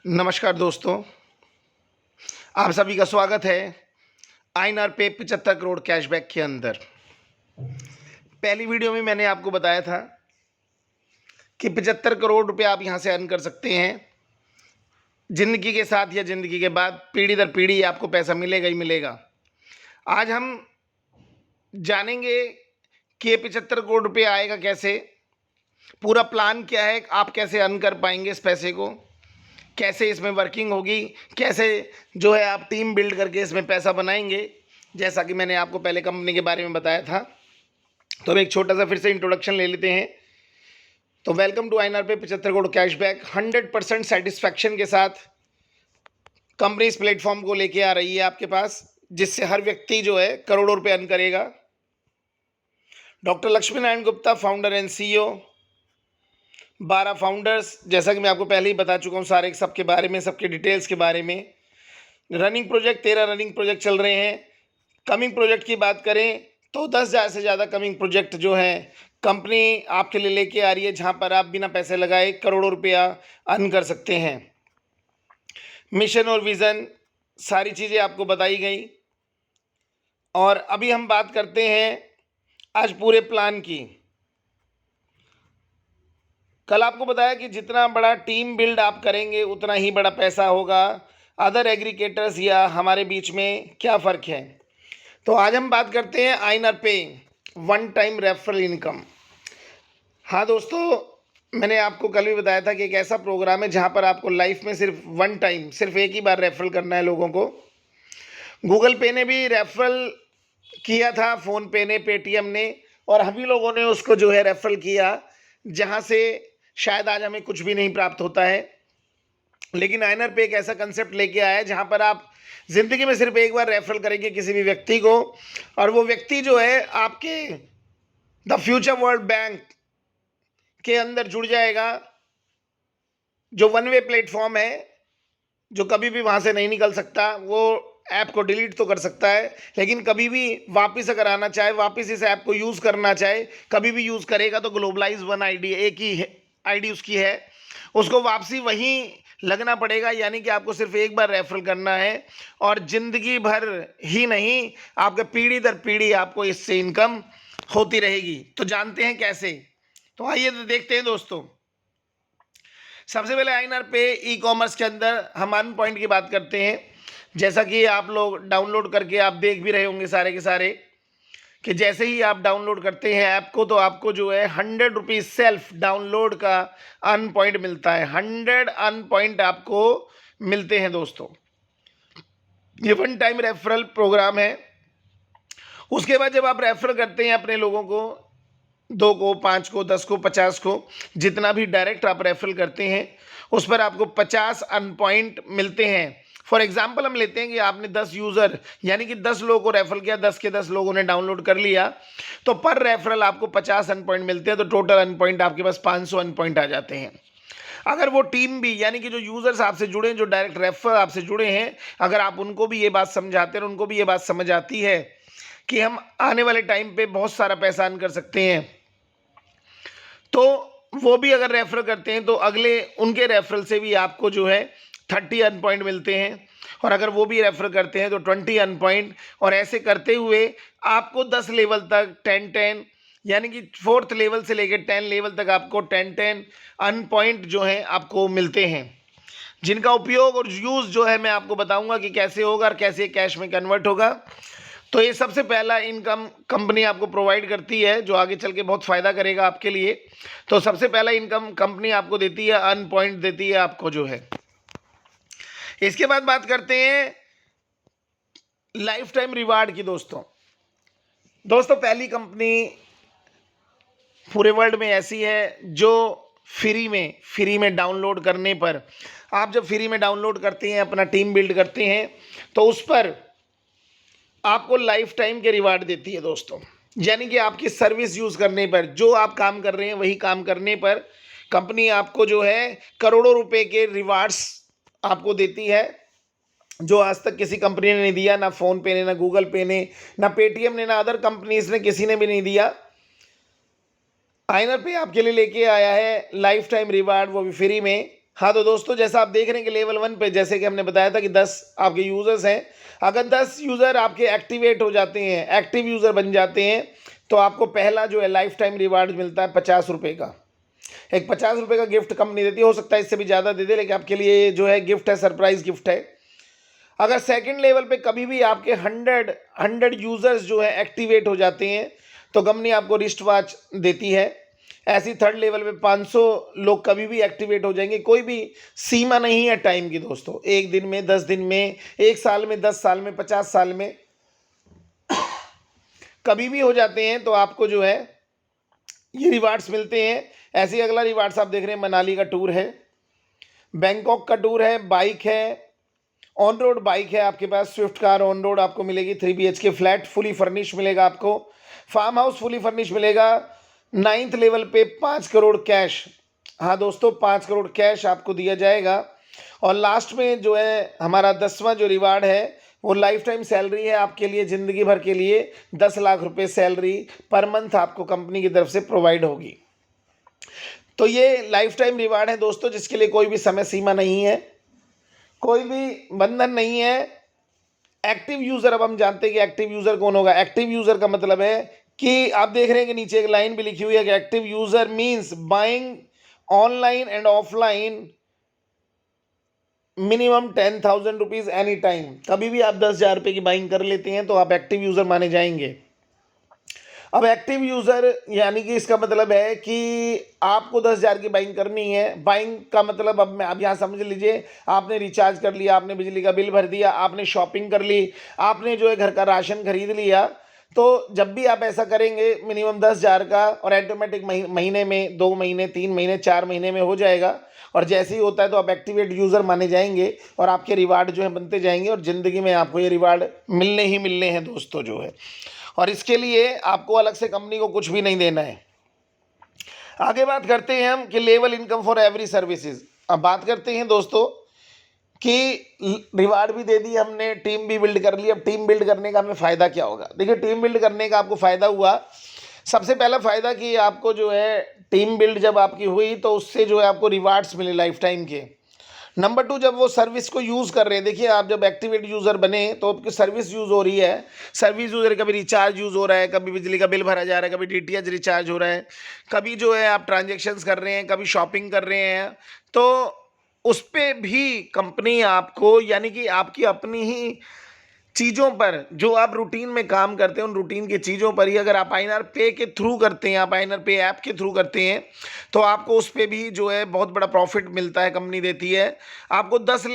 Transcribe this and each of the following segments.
नमस्कार दोस्तों, आप सभी का स्वागत है आईएनआर पे 75 करोड़ कैशबैक के अंदर। पहली वीडियो में मैंने आपको बताया था कि 75 करोड़ रुपए आप यहां से अर्न कर सकते हैं। ज़िंदगी के साथ या ज़िंदगी के बाद पीढ़ी दर पीढ़ी आपको पैसा मिलेगा ही मिलेगा। आज हम जानेंगे कि ये 75 करोड़ रुपए आएगा कैसे, पूरा प्लान क्या है, आप कैसे अर्न कर पाएंगे इस पैसे को, कैसे इसमें वर्किंग होगी, कैसे जो है आप टीम बिल्ड करके इसमें पैसा बनाएंगे। जैसा कि मैंने आपको पहले कंपनी के बारे में बताया था, तो अब एक छोटा सा फिर से इंट्रोडक्शन ले लेते हैं। तो वेलकम टू आईएनआर पे 75 करोड़ कैशबैक। 100% सेटिस्फैक्शन के साथ कंपनी इस प्लेटफॉर्म को लेके आ रही है आपके पास, जिससे हर व्यक्ति जो है करोड़ों रुपये अर्न करेगा। Doctor Lakshmi Narayan Gupta, founder and CEO. 12 founders, जैसा कि मैं आपको पहले ही बता चुका हूँ सारे सबके बारे में, सबके डिटेल्स के बारे में। रनिंग प्रोजेक्ट 13 रनिंग प्रोजेक्ट चल रहे हैं। कमिंग प्रोजेक्ट की बात करें तो 10,000 से ज़्यादा कमिंग प्रोजेक्ट जो है कंपनी आपके लिए लेके आ रही है, जहां पर आप बिना पैसे लगाए करोड़ों रुपया अर्न कर सकते हैं। मिशन और विज़न सारी चीज़ें आपको बताई गई। और अभी हम बात करते हैं आज पूरे प्लान की। कल आपको बताया कि जितना बड़ा टीम बिल्ड आप करेंगे उतना ही बड़ा पैसा होगा। अदर एग्रीगेटर्स या हमारे बीच में क्या फ़र्क है, तो आज हम बात करते हैं आईएनआर पे वन टाइम रेफरल इनकम। हाँ दोस्तों, मैंने आपको कल भी बताया था कि एक ऐसा प्रोग्राम है जहाँ पर आपको लाइफ में सिर्फ वन टाइम, सिर्फ एक ही बार रेफरल करना है लोगों को। गूगल पे ने भी रेफरल किया था, फ़ोन पे ने, पेटीएम ने, और हम ही लोगों ने उसको जो है रेफरल किया, जहाँ से शायद आज हमें कुछ भी नहीं प्राप्त होता है। लेकिन आईएनआर पे एक ऐसा कंसेप्ट लेके आया है जहाँ पर आप ज़िंदगी में सिर्फ एक बार रेफरल करेंगे किसी भी व्यक्ति को, और वो व्यक्ति जो है आपके द फ्यूचर वर्ल्ड बैंक के अंदर जुड़ जाएगा, जो वन वे प्लेटफॉर्म है, जो कभी भी वहाँ से नहीं निकल सकता। वो ऐप को डिलीट तो कर सकता है, लेकिन कभी भी वापस अगर आना चाहे, वापस इस ऐप को यूज़ करना चाहे, कभी भी यूज़ करेगा तो ग्लोबलाइज वन आईडी, एक ही आईडी उसकी है, उसको वापसी वहीं लगना पड़ेगा। यानी कि आपको सिर्फ एक बार रेफरल करना है और ज़िंदगी भर ही नहीं, आपके पीढ़ी दर पीढ़ी आपको इससे इनकम होती रहेगी। तो जानते हैं कैसे, तो आइए तो देखते हैं दोस्तों। सबसे पहले आईएनआर पे ई कॉमर्स के अंदर हम अर्न पॉइंट की बात करते हैं। जैसा कि आप लोग डाउनलोड करके आप देख भी रहे होंगे सारे के सारे, कि जैसे ही आप डाउनलोड करते हैं ऐप को, तो आपको जो है 100 रुपीज़ सेल्फ डाउनलोड का अर्न पॉइंट मिलता है। 100 अर्न पॉइंट आपको मिलते हैं दोस्तों। ये वन टाइम रेफरल प्रोग्राम है। उसके बाद जब आप रेफर करते हैं अपने लोगों को, 2 को, 5 को, 10 को, 50 को, जितना भी डायरेक्ट आप रेफरल करते हैं उस पर आपको 50 अर्न पॉइंट मिलते हैं। फॉर एग्जाम्पल हम लेते हैं कि आपने 10 यूज़र यानी कि 10 लोगों को रेफर किया, 10 के 10 लोगों ने डाउनलोड कर लिया, तो पर रेफरल आपको 50 अर्न पॉइंट मिलते हैं। तो टोटल अर्न पॉइंट आपके पास 500 अर्न पॉइंट आ जाते हैं। अगर वो टीम भी, यानी कि जो यूज़र्स आपसे जुड़े हैं, जो डायरेक्ट रेफर आपसे जुड़े हैं, अगर आप उनको भी ये बात समझाते हैं, उनको भी ये बात समझ आती है कि हम आने वाले टाइम पे बहुत सारा पैसा अर्न कर सकते हैं, तो वो भी अगर रेफर करते हैं तो अगले उनके रेफरल से भी आपको जो है 30 अर्न पॉइंट मिलते हैं। और अगर वो भी रेफर करते हैं तो 20 अर्न पॉइंट, और ऐसे करते हुए आपको 10 लेवल तक 10-10, यानी कि 4th लेवल से लेकर 10 लेवल तक आपको 10-10 अर्न पॉइंट जो है आपको मिलते हैं, जिनका उपयोग और यूज़ जो है मैं आपको बताऊंगा कि कैसे होगा और कैसे कैश में कन्वर्ट होगा। तो ये सबसे पहला इनकम कंपनी आपको प्रोवाइड करती है, जो आगे चल के बहुत फ़ायदा करेगा आपके लिए। तो सबसे पहला इनकम कंपनी आपको देती है, अर्न पॉइंट देती है आपको जो है। इसके बाद बात करते हैं लाइफ टाइम रिवार्ड की। दोस्तों पहली कंपनी पूरे वर्ल्ड में ऐसी है जो फ्री में डाउनलोड करने पर, आप जब फ्री में डाउनलोड करते हैं, अपना टीम बिल्ड करते हैं, तो उस पर आपको लाइफ टाइम के रिवार्ड देती है दोस्तों। यानी कि आपकी सर्विस यूज़ करने पर, जो आप काम कर रहे हैं वही काम करने पर कंपनी आपको जो है करोड़ों रुपए के रिवार्ड्स आपको देती है, जो आज तक किसी कंपनी ने नहीं दिया, ना फ़ोन पे ने, ना गूगल पे ने, ना पेटीएम ने, ना अदर कंपनीज ने, किसी ने भी नहीं दिया। आईएनआर पे आपके लिए लेके आया है लाइफ टाइम रिवार्ड, वो भी फ्री में। हाँ, तो दोस्तों जैसा आप देख रहे हैं कि लेवल 1 पे जैसे कि हमने बताया था कि 10 आपके यूज़र्स हैं। अगर 10 यूज़र आपके एक्टिवेट हो जाते हैं, एक्टिव यूज़र बन जाते हैं, तो आपको पहला जो है लाइफ टाइम रिवार्ड मिलता है ₹50 का। एक ₹50 का गिफ्ट कंपनी देती है, हो सकता है इससे भी ज़्यादा दे दे, लेकिन आपके लिए जो है गिफ्ट है, सरप्राइज़ गिफ्ट है। अगर सेकंड लेवल पे कभी भी आपके 100 यूज़र्स जो है एक्टिवेट हो जाते हैं, तो कंपनी आपको रिस्ट वॉच देती है। ऐसी थर्ड लेवल पे 500 लोग कभी भी एक्टिवेट हो जाएंगे। कोई भी सीमा नहीं है टाइम की दोस्तों, 1 दिन में, 10 दिन में, 1 साल में, 10 साल में, 50 साल में, कभी भी हो जाते हैं, तो आपको जो है ये रिवार्ड्स मिलते हैं। ऐसे ही अगला रिवार्ड्स आप देख रहे हैं, मनाली का टूर है, बैंकॉक का टूर है, बाइक है, ऑन रोड बाइक है आपके पास, स्विफ्ट कार ऑन रोड आपको मिलेगी, 3 BHK फ्लैट फुली फर्निश मिलेगा आपको, फार्म हाउस फुली फर्निश मिलेगा। 9th लेवल पे 5 करोड़ कैश, हाँ दोस्तों 5 करोड़ कैश आपको दिया जाएगा। और लास्ट में जो है हमारा 10वां जो रिवार्ड है वो लाइफ टाइम सैलरी है आपके लिए, ज़िंदगी भर के लिए 10 लाख रुपए सैलरी पर मंथ आपको कंपनी की तरफ से प्रोवाइड होगी। तो ये लाइफ टाइम रिवार्ड है दोस्तों, जिसके लिए कोई भी समय सीमा नहीं है, कोई भी बंधन नहीं है। एक्टिव यूजर, अब हम जानते हैं कि एक्टिव यूजर कौन होगा। एक्टिव यूजर का मतलब है कि आप देख रहे हैं कि नीचे एक लाइन भी लिखी हुई है कि active user means buying online and offline minimum 10,000 rupees any time. कभी भी आप 10,000 रुपये की बाइंग कर लेते हैं तो आप एक्टिव यूजर माने जाएंगे। अब एक्टिव यूजर यानी कि इसका मतलब है कि आपको 10,000 की बाइंग करनी है। बाइंग का मतलब अब यहाँ समझ लीजिए, आपने रिचार्ज कर लिया, आपने बिजली का बिल भर दिया, आपने शॉपिंग कर ली, आपने जो है घर का राशन खरीद लिया। तो जब भी आप ऐसा करेंगे मिनिमम 10,000 का, और ऑटोमेटिक महीने में, 2 महीने, 3 महीने, 4 महीने में हो जाएगा। और जैसे ही होता है तो आप एक्टिवेट यूज़र माने जाएंगे और आपके रिवार्ड जो है बनते जाएंगे, और ज़िंदगी में आपको ये रिवार्ड मिलने ही मिलने हैं दोस्तों जो है। और इसके लिए आपको अलग से कंपनी को कुछ भी नहीं देना है। आगे बात करते हैं हम कि level income for every services. अब बात करते हैं दोस्तों कि रिवार्ड भी दे दी हमने, टीम भी बिल्ड कर ली। अब टीम बिल्ड करने का हमें फ़ायदा क्या होगा? देखिए, टीम बिल्ड करने का आपको फ़ायदा हुआ, सबसे पहला फ़ायदा कि आपको जो है टीम बिल्ड जब आपकी हुई तो उससे जो है आपको रिवार्ड्स मिले लाइफ टाइम के। नंबर 2, जब वो सर्विस को यूज़ कर रहे हैं, देखिए आप जब एक्टिवेट यूज़र बने तो आपकी सर्विस यूज़ हो रही है। सर्विस यूज़र, कभी रिचार्ज यूज़ हो रहा है, कभी बिजली का बिल भरा जा रहा है, कभी DTH रिचार्ज हो रहा है, कभी जो है आप ट्रांजेक्शन्स कर रहे हैं, कभी शॉपिंग कर रहे हैं, तो उस पर भी कंपनी आपको, यानी कि आपकी अपनी ही चीज़ों पर जो आप रूटीन में काम करते हैं, उन रूटीन की चीज़ों पर ही अगर आप आईएनआर पे के थ्रू करते हैं, आप आईएनआर पे ऐप के थ्रू करते हैं, तो आपको उस पर भी जो है बहुत बड़ा प्रॉफिट मिलता है, कंपनी देती है आपको 10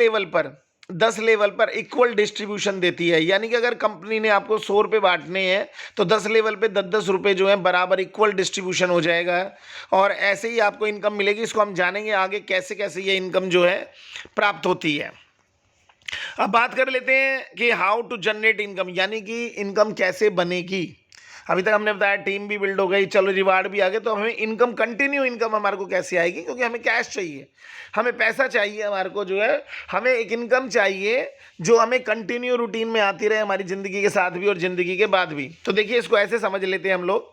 लेवल पर इक्वल डिस्ट्रीब्यूशन देती है। यानी कि अगर कंपनी ने आपको 100 रुपये बांटने हैं तो 10 लेवल पे 10-10 रुपये जो है बराबर इक्वल डिस्ट्रीब्यूशन हो जाएगा, और ऐसे ही आपको इनकम मिलेगी। इसको हम जानेंगे आगे कैसे कैसे ये इनकम जो है प्राप्त होती है। अब बात कर लेते हैं कि हाउ टू जनरेट इनकम, यानी कि इनकम कैसे बनेगी। अभी तक हमने बताया टीम भी बिल्ड हो गई, चलो रिवार्ड भी आ गए, तो हमें इनकम, कंटिन्यू इनकम हमारे को कैसे आएगी? क्योंकि हमें कैश चाहिए, हमें पैसा चाहिए, हमारे को जो है हमें एक इनकम चाहिए जो हमें कंटिन्यू रूटीन में आती रहे हमारी ज़िंदगी के साथ भी और ज़िंदगी के बाद भी। तो देखिए, इसको ऐसे समझ लेते हैं हम लोग।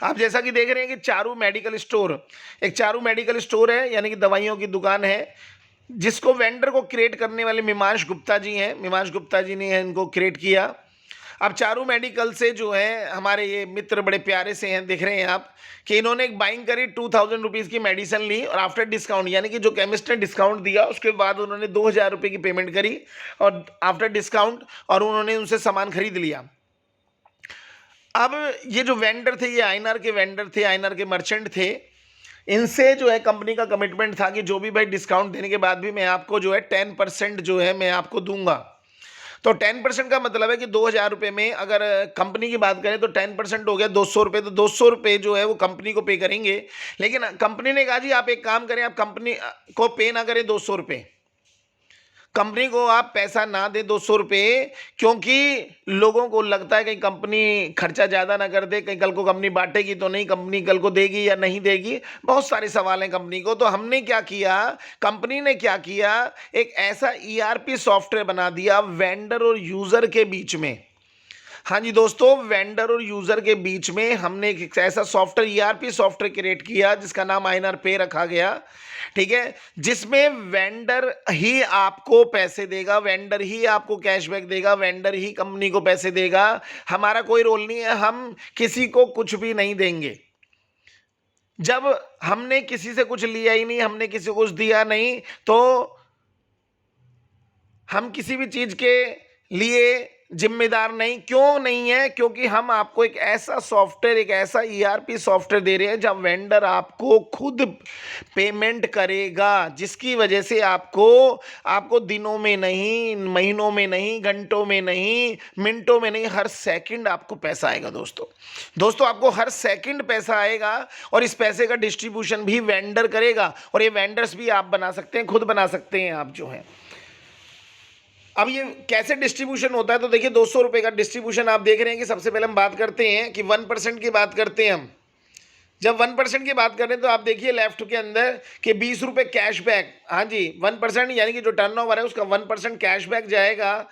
आप जैसा कि देख रहे हैं कि चारू मेडिकल स्टोर, एक चारू मेडिकल स्टोर है, यानी कि दवाइयों की दुकान है, जिसको वेंडर को क्रिएट करने वाले मीमांश गुप्ता जी हैं। मीमांश गुप्ता जी ने इनको क्रिएट किया। अब चारू मेडिकल से जो है हमारे ये मित्र बड़े प्यारे से हैं, देख रहे हैं आप कि इन्होंने एक बाइंग करी, 2,000 रुपीज़ की मेडिसिन ली, और आफ्टर डिस्काउंट, यानी कि जो केमिस्ट ने डिस्काउंट दिया उसके बाद उन्होंने 2,000 रुपये की पेमेंट करी और आफ्टर डिस्काउंट, और उन्होंने उनसे सामान खरीद लिया। अब ये जो वेंडर थे, ये आईएनआर के वेंडर थे, आईएनआर के मर्चेंट थे। इनसे जो है कंपनी का कमिटमेंट था कि जो भी भाई डिस्काउंट देने के बाद भी मैं आपको जो है 10% जो है मैं आपको दूंगा। तो 10% का मतलब है कि 2,000 रुपये में अगर कंपनी की बात करें तो 10% हो गया 200 रुपये। तो 200 रुपये जो है वो कंपनी को पे करेंगे। लेकिन कंपनी ने कहा जी आप एक काम करें, आप कंपनी को पे ना करें 200 रुपये, कंपनी को आप पैसा ना दे 200 रुपये, क्योंकि लोगों को लगता है कहीं कंपनी खर्चा ज़्यादा ना कर दे, कहीं कल को कंपनी बांटेगी तो नहीं, कंपनी कल को देगी या नहीं देगी, बहुत सारे सवाल हैं कंपनी को। तो हमने क्या किया, कंपनी ने क्या किया, एक ऐसा ERP सॉफ्टवेयर बना दिया वेंडर और यूज़र के बीच में, हाँ जी दोस्तों, वेंडर और यूजर के बीच में हमने एक ऐसा सॉफ्टवेयर ईआरपी सॉफ्टवेयर क्रिएट किया जिसका नाम आईएनआर पे रखा गया। ठीक है, जिसमें वेंडर ही आपको पैसे देगा, वेंडर ही आपको कैशबैक देगा, वेंडर ही कंपनी को पैसे देगा। हमारा कोई रोल नहीं है, हम किसी को कुछ भी नहीं देंगे। जब हमने किसी से कुछ लिया ही नहीं, हमने किसी को कुछ दिया नहीं, तो हम किसी भी चीज के लिए जिम्मेदार नहीं। क्यों नहीं है? क्योंकि हम आपको एक ऐसा सॉफ्टवेयर, एक ऐसा ईआरपी सॉफ्टवेयर दे रहे हैं जब वेंडर आपको खुद पेमेंट करेगा, जिसकी वजह से आपको दिनों में नहीं, महीनों में नहीं, घंटों में नहीं, मिनटों में नहीं, हर सेकंड आपको पैसा आएगा। दोस्तों आपको हर सेकंड पैसा आएगा और इस पैसे का डिस्ट्रीब्यूशन भी वेंडर करेगा। और ये वेंडर्स भी आप बना सकते हैं, खुद बना सकते हैं आप जो है। अब ये कैसे डिस्ट्रीब्यूशन होता है, तो देखिए 200 रुपए का डिस्ट्रीब्यूशन आप देख रहे हैं कि सबसे पहले हम बात करते हैं कि 1% की बात करते हैं हम। जब 1% की बात करें तो आप देखिए लेफ्ट के अंदर कि 20 रुपए कैशबैक। हाँ जी, 1% यानी कि जो टर्नओवर है उसका 1% कैशबैक जाएगा।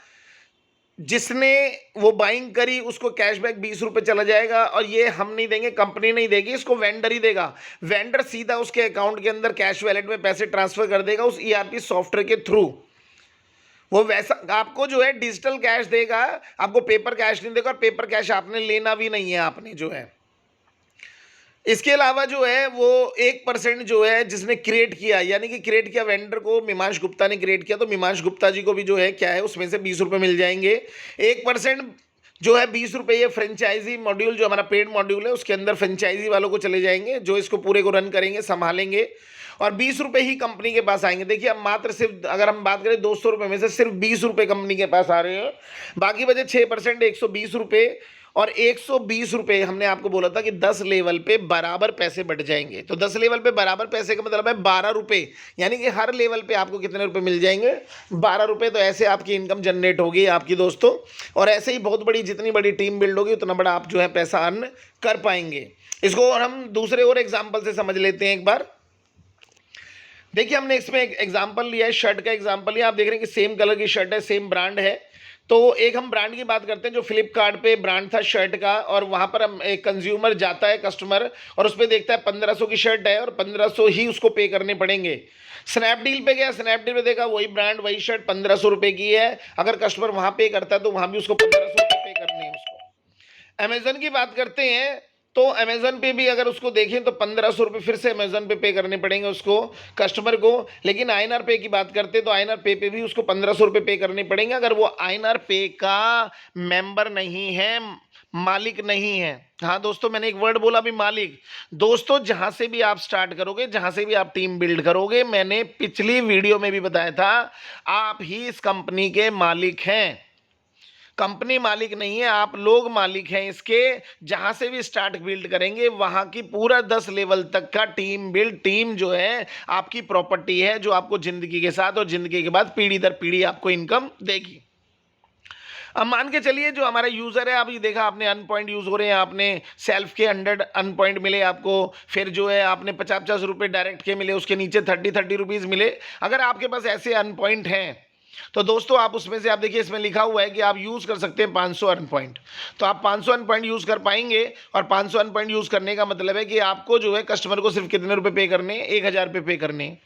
जिसने वो बाइंग करी उसको कैशबैक 20 रुपए चला जाएगा, और ये हम नहीं देंगे, कंपनी नहीं देगी, इसको वेंडर ही देगा। वेंडर सीधा उसके अकाउंट के अंदर कैश वैलेट में पैसे ट्रांसफर कर देगा उस ईआरपी सॉफ्टवेयर के थ्रू। वो वैसा आपको जो है डिजिटल कैश देगा, आपको पेपर कैश नहीं देगा, और पेपर कैश आपने लेना भी नहीं है आपने जो है। इसके अलावा जो है वो 1% जो है जिसने क्रिएट किया, यानी कि क्रिएट किया वेंडर को मीमांश गुप्ता ने क्रिएट किया, तो मीमांश गुप्ता जी को भी जो है क्या है उसमें से 20 रुपए मिल जाएंगे। 1% जो है 20 रुपए ये फ्रेंचाइजी मॉड्यूल, जो हमारा पेड मॉड्यूल है उसके अंदर फ्रेंचाइजी वालों को चले जाएंगे जो इसको पूरे को रन करेंगे, संभालेंगे, और 20 रुपए ही कंपनी के पास आएंगे। देखिए अब मात्र सिर्फ अगर हम बात करें 200 रुपए में से सिर्फ 20 रुपए कंपनी के पास आ रहे हैं, बाकी बचे 6% 120 रुपए। और 120 रुपए हमने आपको बोला था कि 10 लेवल पे बराबर पैसे बढ़ जाएंगे। तो 10 लेवल पे बराबर पैसे का मतलब है 12 रुपए, यानी कि हर लेवल पे आपको कितने रुपए मिल जाएंगे? 12 रुपए। तो ऐसे आपकी इनकम जनरेट होगी आपकी दोस्तों, और ऐसे ही बहुत बड़ी, जितनी बड़ी टीम बिल्ड होगी उतना बड़ा आप जो है पैसा अर्न कर पाएंगे। इसको और हम दूसरे और एग्जाम्पल से समझ लेते हैं एक बार। देखिए हमने इसमें एक एग्जाम्पल लिया है, शर्ट का एग्जाम्पल लिया। आप देख रहे हैं कि सेम कलर की शर्ट है, सेम ब्रांड है। तो एक हम ब्रांड की बात करते हैं जो फ्लिपकार्ट पे ब्रांड था शर्ट का, और वहां पर हम एक कंज्यूमर जाता है, कस्टमर, और उस पर देखता है 1500 की शर्ट है और 1500 ही उसको पे करने पड़ेंगे। स्नैपडील पे गया, स्नैपडील पे देखा वही ब्रांड वही शर्ट 1500 रुपए की है। अगर कस्टमर वहां पे करता है तो वहां भी उसको 1500 रुपए पे करने हैं उसको। अमेजन की बात करते हैं तो अमेजन पे भी अगर उसको देखें तो 1500 रुपये फिर से अमेजन पे करने पड़ेंगे उसको, कस्टमर को। लेकिन आईएनआर पे की बात करते तो आईएनआर पे भी उसको 1500 रुपये पे करने पड़ेंगे अगर वो आईएनआर पे का मेंबर नहीं है, मालिक नहीं है। हाँ दोस्तों, मैंने एक वर्ड बोला भी, मालिक। दोस्तों जहां से भी आप स्टार्ट करोगे, जहां से भी आप टीम बिल्ड करोगे, मैंने पिछली वीडियो में भी बताया था, आप ही इस कंपनी के मालिक हैं। कंपनी मालिक नहीं है, आप लोग मालिक हैं इसके। जहां से भी स्टार्ट बिल्ड करेंगे वहां की पूरा 10 लेवल तक का टीम बिल्ड, टीम जो है आपकी प्रॉपर्टी है, जो आपको जिंदगी के साथ और जिंदगी के बाद पीढ़ी दर पीढ़ी आपको इनकम देगी। अब मान के चलिए जो हमारा यूजर है, अभी देखा आपने अन पॉइंट यूज हो रहे हैं, आपने सेल्फ के 100 अन पॉइंट मिले आपको, फिर जो है आपने 50-50 रुपये डायरेक्ट के मिले, उसके नीचे 30-30 रुपीज मिले। अगर आपके पास ऐसे अन पॉइंट हैं तो दोस्तों आप उसमें से, आप देखिए इसमें लिखा हुआ है कि आप यूज कर सकते हैं 500 अर्न पॉइंट। तो आप 500 अर्न पॉइंट यूज कर पाएंगे, और 500 अर्न पॉइंट यूज करने का मतलब है कि आपको जो है कस्टमर को सिर्फ कितने रुपए पे करने हैं? 1000 रुपये पे करने हैं।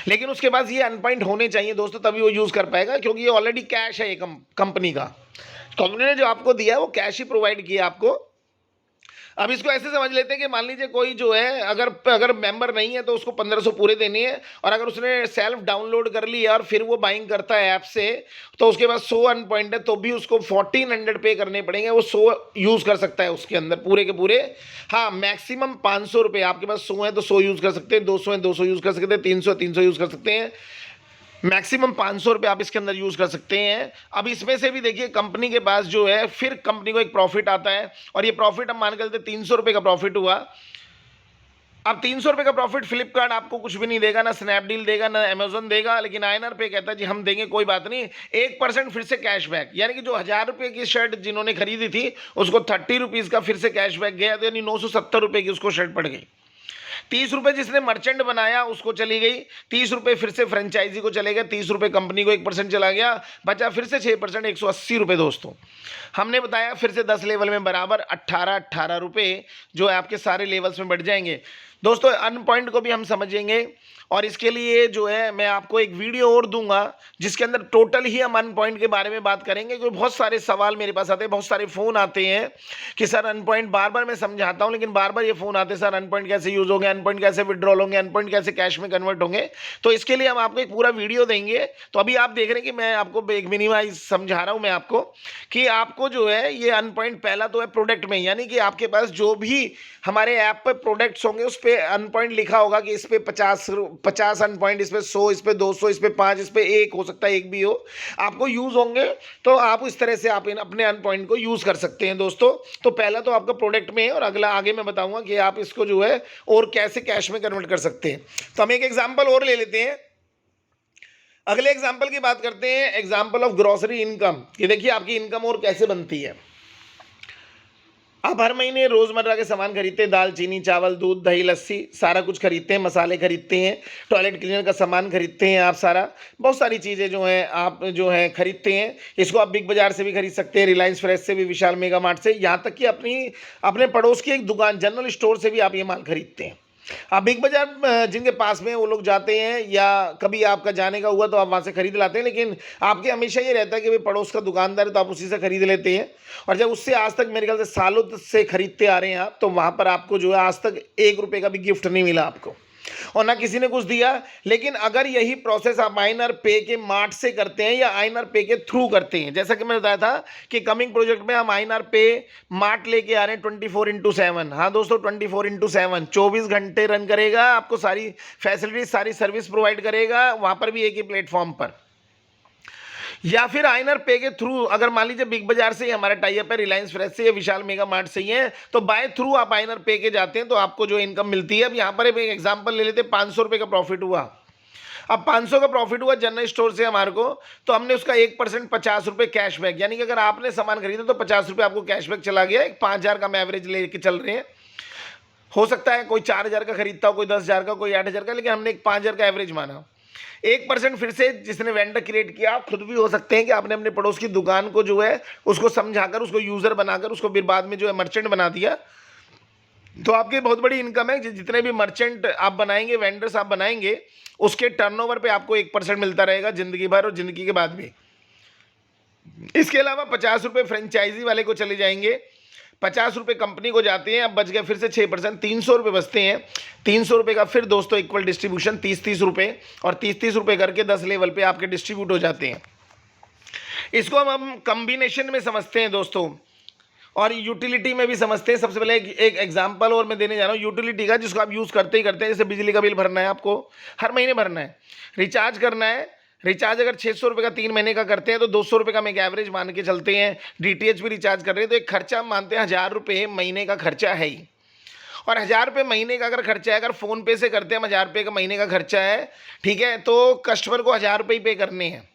लेकिन उसके पास ये अर्न पॉइंट होने चाहिए दोस्तों, तभी वो यूज कर पाएगा, क्योंकि ये ऑलरेडी कैश है, ये कंपनी का, कंपनी ने जो आपको दिया है वो कैश ही प्रोवाइड किया आपको। अब इसको ऐसे समझ लेते हैं कि मान लीजिए कोई जो है अगर मेंबर नहीं है तो उसको 1500 पूरे देने हैं, और अगर उसने सेल्फ डाउनलोड कर लिया और फिर वो बाइंग करता है ऐप से, तो उसके पास 100 अर्न पॉइंट है तो भी उसको 1400 पे करने पड़ेंगे। वो 100 यूज कर सकता है उसके अंदर पूरे के पूरे। हाँ, मैक्सिमम 500 रुपये। आपके पास 100 है तो 100 यूज कर सकते हैं, 200 है 200 यूज कर सकते हैं, 300 यूज कर सकते हैं, मैक्सिमम 500 रुपये आप इसके अंदर यूज कर सकते हैं। अब इसमें से भी देखिए कंपनी के पास जो है, फिर कंपनी को एक प्रॉफिट आता है, और ये प्रॉफिट हम मान के चलते 300 रुपये का प्रॉफिट हुआ। अब 300 रुपये का प्रॉफिट फ्लिपकार्ट आपको कुछ भी नहीं देगा, ना स्नैपडील देगा, ना अमेजोन देगा, लेकिन आईएनआर पे कहता है जी हम देंगे, कोई बात नहीं। 1% फिर से कैशबैक, यानी कि जो 1000 रुपये की शर्ट जिन्होंने खरीदी थी उसको 30 रुपीज़ का फिर से कैशबैक गया, तो यानी 970 रुपये की उसको शर्ट पड़ गई। ₹30 जिसने मर्चेंट बनाया उसको चली गई, ₹30 फिर से फ्रेंचाइजी को चले गए, ₹30 कंपनी को 1% चला गया, बचा फिर से 6% ₹180 दोस्तों। हमने बताया फिर से 10 लेवल में बराबर 18 रुपये जो है आपके सारे लेवल्स में बढ़ जाएंगे दोस्तों। अर्न पॉइंट को भी हम समझेंगे और इसके लिए जो है मैं आपको एक वीडियो और दूंगा जिसके अंदर टोटल ही हम अर्न पॉइंट के बारे में बात करेंगे, क्योंकि बहुत सारे सवाल मेरे पास आते हैं, बहुत सारे फ़ोन आते हैं कि सर अर्न पॉइंट बार बार मैं समझाता हूं लेकिन बार बार ये फ़ोन आते हैं, सर अर्न पॉइंट कैसे यूज़ होंगे, अर्न पॉइंट कैसे विड्रॉल होंगे, अर्न पॉइंट कैसे कैश में कन्वर्ट होंगे। तो इसके लिए हम आपको एक पूरा वीडियो देंगे। तो अभी आप देख रहे हैं कि मैं आपको एक मिनिमाइज समझा रहा हूँ मैं आपको कि आपको जो है ये अर्न पॉइंट पहला तो है प्रोडक्ट में, यानी कि आपके पास जो भी हमारे ऐप पर प्रोडक्ट्स होंगे उस पर अर्न पॉइंट लिखा होगा कि इस पर 50 अर्न पॉइंट, इस पे 100, इस पे 200, इस पे 5, इस पे 1, हो सकता है 1 भी हो, आपको यूज होंगे। तो आप इस तरह से आप अपने अर्न पॉइंट को यूज कर सकते हैं दोस्तों। तो पहला तो आपका प्रोडक्ट में है और अगला आगे मैं बताऊंगा कि आप इसको जो है और कैसे कैश में कन्वर्ट कर सकते हैं। तो हम एक एग्जांपल और ले लेते हैं, अगले एग्जांपल की बात करते हैं, एग्जांपल ऑफ ग्रोसरी इनकम। ये देखिए आपकी इनकम और कैसे बनती है। आप हर महीने रोज़मर्रा के सामान खरीदते हैं, दाल, चीनी, चावल, दूध, दही, लस्सी, सारा कुछ खरीदते हैं, मसाले खरीदते हैं, टॉयलेट क्लीनर का सामान खरीदते हैं आप, सारा बहुत सारी चीज़ें जो हैं आप जो है खरीदते हैं। इसको आप बिग बाज़ार से भी खरीद सकते हैं, रिलायंस फ्रेश से भी, विशाल मेगा मार्ट से, यहाँ तक कि अपने पड़ोस की एक दुकान जनरल स्टोर से भी आप ये माल खरीदते हैं। आप बिग बाजार जिनके पास में वो लोग जाते हैं या कभी आपका जाने का हुआ तो आप वहाँ से खरीद लाते हैं, लेकिन आपके हमेशा ये रहता है कि भाई पड़ोस का दुकानदार है तो आप उसी से खरीद लेते हैं। और जब उससे आज तक मेरे ख्याल से सालों से खरीदते आ रहे हैं आप, तो वहाँ पर आपको जो है आज तक ₹1 का भी गिफ्ट नहीं मिला आपको और ना किसी ने कुछ दिया। लेकिन अगर यही प्रोसेस आप आईएनआर पे के मार्ट से करते हैं या आईएनआर पे के थ्रू करते हैं, जैसा कि मैंने बताया था कि कमिंग प्रोजेक्ट में हम आईएनआर पे मार्ट लेके आ रहे हैं 24/7। हाँ दोस्तों 24/7 24 घंटे रन करेगा, आपको सारी फैसिलिटी सारी सर्विस प्रोवाइड करेगा, वहां पर भी एक ही प्लेटफॉर्म पर। या फिर आईएनआर पे के थ्रू अगर मान लीजिए बिग बाजार से ही हमारा टाई अप है, रिलायंस फ्रेश से या विशाल मेगा मार्ट से ही है, तो बाय थ्रू आप आईएनआर पे के जाते हैं तो आपको जो इनकम मिलती है। अब यहाँ पर एक एग्जांपल ले लेते हैं, ₹500 का प्रॉफिट हुआ। अब 500 का प्रॉफिट हुआ जनरल स्टोर से हमारे को, तो हमने उसका 1% ₹50 कैशबैक, यानी कि अगर आपने सामान खरीदा तो ₹50 आपको कैशबैक चला गया। 5,000 का हम एवरेज लेके चल रहे हैं, हो सकता है कोई 4,000 का खरीदता हो, कोई 10,000 का, कोई 8,000 का, लेकिन हमने एक 5,000 का एवरेज माना। 1% फिर से जिसने वेंडर क्रिएट किया, आप खुद भी हो सकते हैं कि आपने अपने पड़ोस की दुकान को जो है उसको समझाकर, उसको यूज़र बनाकर, उसको फिर बाद में जो है मर्चेंट बना दिया। तो आपकी बहुत बड़ी इनकम है। जितने भी मर्चेंट आप बनाएंगे, वेंडर्स आप बनाएंगे, उसके टर्नओवर पे आपको 1% मिलता रहेगा जिंदगी भर और जिंदगी के बाद भी। इसके अलावा ₹50 फ्रेंचाइजी वाले को चले जाएंगे, ₹50 कंपनी को जाते हैं, अब बच गए फिर से 6%, ₹300 बचते हैं। ₹300 का फिर दोस्तों इक्वल डिस्ट्रीब्यूशन 30-30 रुपये और 30-30 रुपये करके 10 लेवल पे आपके डिस्ट्रीब्यूट हो जाते हैं। इसको हम कम्बिनेशन में समझते हैं दोस्तों और यूटिलिटी में भी समझते हैं। सबसे पहले एक एग्जांपल और मैं देने जा रहा हूँ यूटिलिटी का, जिसको आप यूज़ करते ही करते हैं। जैसे बिजली का बिल भरना है, आपको हर महीने भरना है, रिचार्ज करना है। रिचार्ज अगर ₹600 का 3 महीने का करते हैं तो ₹200 का हम एक एवरेज मान के चलते हैं। डीटीएच भी रिचार्ज कर रहे हैं तो एक खर्चा हम मानते हैं ₹1,000 महीने का खर्चा है ही। और ₹1,000 महीने का अगर खर्चा है, अगर फ़ोन पे से करते हैं हम ₹1,000 का महीने का खर्चा है, ठीक है, तो कस्टमर को ₹1,000 ही पे करने हैं।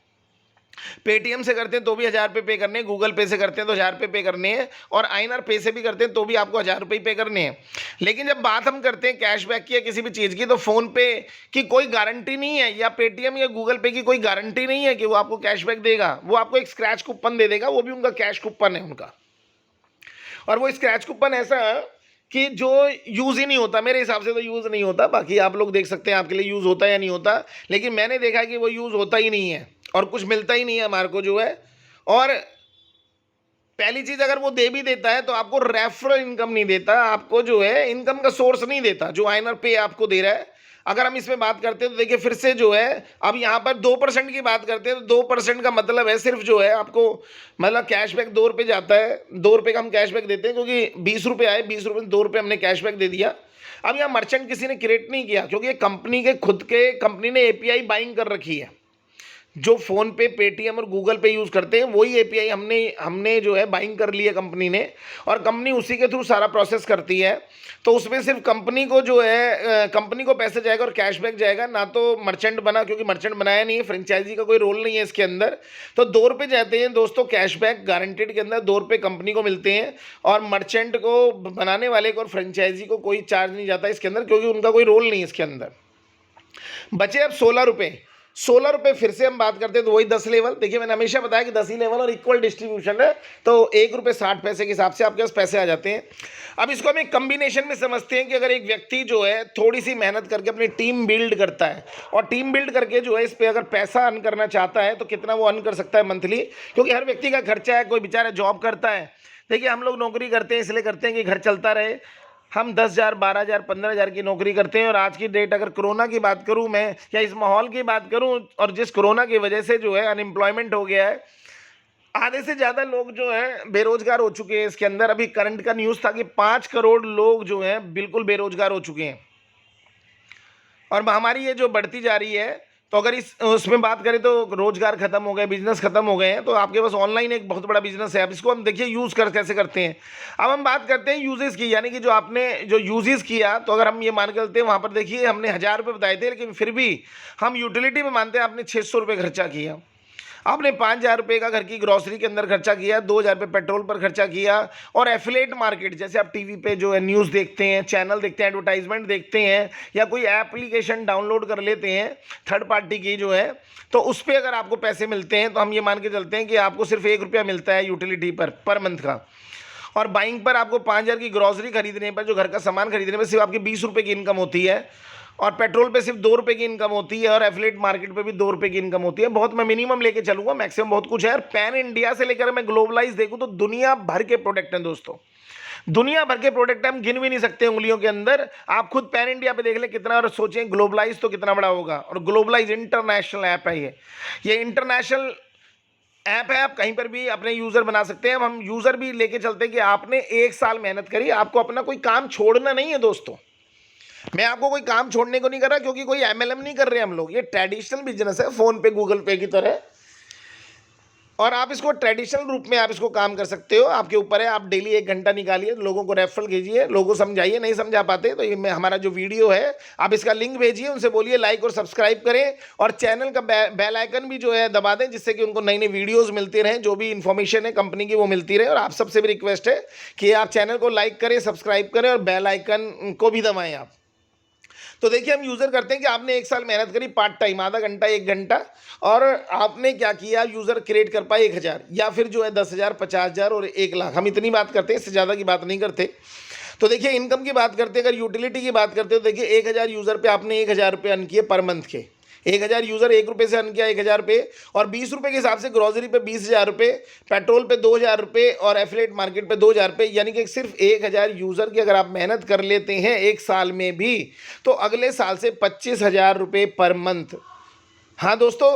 पेटीएम से करते हैं तो भी ₹1,000 पे करने हैं, गूगल पे से करते हैं तो ₹1,000 पे करने हैं, और आईएनआर पे से भी करते हैं तो भी आपको ₹1,000 पे करने हैं। लेकिन जब बात हम करते हैं कैशबैक की या किसी भी चीज़ की, तो फ़ोन पे की कोई गारंटी नहीं है या पेटीएम या गूगल पे की कोई गारंटी नहीं है कि वो आपको कैशबैक देगा। वो आपको एक स्क्रैच कूपन दे देगा, वो भी उनका कैश कूपन है उनका। और वो स्क्रैच कूपन ऐसा कि जो यूज़ ही नहीं होता, मेरे हिसाब से तो यूज़ नहीं होता, बाकी आप लोग देख सकते हैं आपके लिए यूज़ होता है या नहीं होता, लेकिन मैंने देखा कि वो यूज़ होता ही नहीं है और कुछ मिलता ही नहीं है हमारे को जो है। और पहली चीज़, अगर वो दे भी देता है तो आपको रेफरल इनकम नहीं देता, आपको जो है इनकम का सोर्स नहीं देता जो आईएनआर पे आपको दे रहा है। अगर हम इसमें बात करते हैं तो देखिए फिर से जो है, अब यहाँ पर 2% की बात करते हैं तो 2% का मतलब है सिर्फ जो है आपको, मतलब कैशबैक ₹2 जाता है, ₹2 का हम कैशबैक देते हैं क्योंकि ₹20 आए, ₹20 में ₹2 हमने कैशबैक दे दिया। अब यहाँ मर्चेंट किसी ने क्रिएट नहीं किया क्योंकि ये कंपनी के खुद के, कंपनी ने एपीआई बाइंग कर रखी है। जो फ़ोन पे, पेटीएम और गूगल पे यूज़ करते हैं, वही एपीआई हमने हमने जो है बाइंग कर ली है कंपनी ने, और कंपनी उसी के थ्रू सारा प्रोसेस करती है। तो उसमें सिर्फ कंपनी को जो है कंपनी को पैसे जाएगा और कैशबैक जाएगा, ना तो मर्चेंट बना, क्योंकि मर्चेंट बनाया नहीं है, फ्रेंचाइजी का कोई रोल नहीं है इसके अंदर। तो ₹2 जाते हैं दोस्तों कैशबैक गारंटेड के अंदर, ₹2 कंपनी को मिलते हैं, और मर्चेंट को, बनाने वाले को और फ्रेंचाइजी को कोई चार्ज नहीं जाता इसके अंदर, क्योंकि उनका कोई रोल नहीं है इसके अंदर। बचे अब ₹16। ₹16 फिर से हम बात करते हैं तो वही 10 लेवल। देखिए मैंने हमेशा बताया कि 10 ही लेवल और इक्वल डिस्ट्रीब्यूशन है, तो ₹1.60 के हिसाब से आपके पास पैसे आ जाते हैं। अब इसको हम एक कम्बिनेशन में समझते हैं कि अगर एक व्यक्ति जो है थोड़ी सी मेहनत करके अपनी टीम बिल्ड करता है, और टीम बिल्ड करके जो है इस पर अगर पैसा अर्न करना चाहता है, तो कितना वो अर्न कर सकता है मंथली, क्योंकि हर व्यक्ति का खर्चा है। कोई बेचारा जॉब करता है, देखिए हम लोग नौकरी करते हैं इसलिए करते हैं कि घर चलता रहे। हम 10,000, 12,000, 15,000 की नौकरी करते हैं, और आज की डेट अगर कोरोना की बात करूं मैं, या इस माहौल की बात करूं, और जिस कोरोना की वजह से जो है अनएम्प्लॉयमेंट हो गया है, आधे से ज़्यादा लोग जो हैं बेरोजगार हो चुके हैं। इसके अंदर अभी करंट का न्यूज़ था कि 5 करोड़ लोग जो हैं बिल्कुल बेरोजगार हो चुके हैं, और महामारी ये जो बढ़ती जा रही है, तो अगर इस उसमें बात करें तो रोजगार खत्म हो गए, बिजनेस खत्म हो गए हैं। तो आपके पास ऑनलाइन एक बहुत बड़ा बिजनेस है। अब इसको हम देखिए यूज़ कर कैसे करते हैं। अब हम बात करते हैं यूजेस की, यानी कि जो आपने जो यूजेस किया, तो अगर हम ये मान के चलते हैं, वहाँ पर देखिए हमने ₹1000 बताए थे, लेकिन फिर भी हम यूटिलिटी में मानते हैं आपने ₹600 खर्चा किया। आपने ₹5,000 का घर की ग्रॉसरी के अंदर खर्चा किया, ₹2,000 पेट्रोल पर खर्चा किया, और एफिलेट मार्केट, जैसे आप टीवी पे जो है न्यूज़ देखते हैं, चैनल देखते हैं, एडवर्टाइजमेंट देखते हैं, या कोई एप्लीकेशन डाउनलोड कर लेते हैं थर्ड पार्टी की जो है, तो उस पर अगर आपको पैसे मिलते हैं, तो हम ये मान के चलते हैं कि आपको सिर्फ ₹1 मिलता है यूटिलिटी पर मंथ का। और बाइंग पर आपको 5,000 की ग्रॉसरी खरीदने पर, जो घर का सामान खरीदने पर सिर्फ आपकी ₹20 की इनकम होती है, और पेट्रोल पे सिर्फ ₹2 की इनकम होती है, और एफिलेट मार्केट पे भी ₹2 की इनकम होती है। बहुत मैं मिनिमम लेके चलूंगा, मैक्सिमम बहुत कुछ है। और पैन इंडिया से लेकर मैं ग्लोबलाइज देखूं तो दुनिया भर के प्रोडक्ट हैं दोस्तों, दुनिया भर के प्रोडक्ट हम गिन भी नहीं सकते उंगलियों के अंदर। आप खुद पैन इंडिया पे देख लें कितना, और सोचें ग्लोबलाइज तो कितना बड़ा होगा। और ग्लोबलाइज इंटरनेशनल ऐप है, ये इंटरनेशनल ऐप है। आप कहीं पर भी अपने यूजर बना सकते हैं। हम यूजर भी लेके चलते हैं कि आपने 1 साल मेहनत करी, आपको अपना कोई काम छोड़ना नहीं है दोस्तों। मैं आपको कोई काम छोड़ने को नहीं कर रहा, क्योंकि कोई एमएलएम नहीं कर रहे हम लोग। ये ट्रेडिशनल बिजनेस है, फोन पे, गूगल पे की तरह, और आप इसको ट्रेडिशनल रूप में आप इसको काम कर सकते हो। आपके ऊपर है, आप डेली 1 घंटा निकालिए, लोगों को रेफरल कीजिए, लोगों को समझाइए, नहीं समझा पाते तो ये हमारा जो वीडियो है आप इसका लिंक भेजिए, उनसे बोलिए लाइक और सब्सक्राइब करें, और चैनल का बेल आइकन भी जो है दबा दें, जिससे कि उनको नई नई वीडियोज़ मिलती रहें, जो भी इन्फॉर्मेशन है कंपनी की वो मिलती रहे। और आप सबसे भी रिक्वेस्ट है कि आप चैनल को लाइक करें, सब्सक्राइब करें, और बेल आइकन को भी दबाएँ आप। तो देखिए हम यूज़र करते हैं कि आपने 1 साल मेहनत करी पार्ट टाइम, आधा घंटा, 1 घंटा, और आपने क्या किया, यूज़र क्रिएट कर पाए 1,000, या फिर जो है 10,000, 50,000 और 1,00,000। हम इतनी बात करते हैं, इससे ज़्यादा की बात नहीं करते। तो देखिए इनकम की बात करते हैं, अगर यूटिलिटी की बात करते हो, देखिए 1,000 यूज़र पे आपने ₹1,000 अर्न किए पर मंथ के। 1,000 यूज़र ₹1 से अर्न किया, ₹1,000, और ₹20 के हिसाब से ग्रॉसरी पे ₹20,000, पेट्रोल पे ₹2,000, और एफिलेट मार्केट पे ₹2,000। यानी कि सिर्फ 1,000 यूज़र की अगर आप मेहनत कर लेते हैं 1 साल में भी, तो अगले साल से ₹25,000 पर मंथ। हाँ दोस्तों,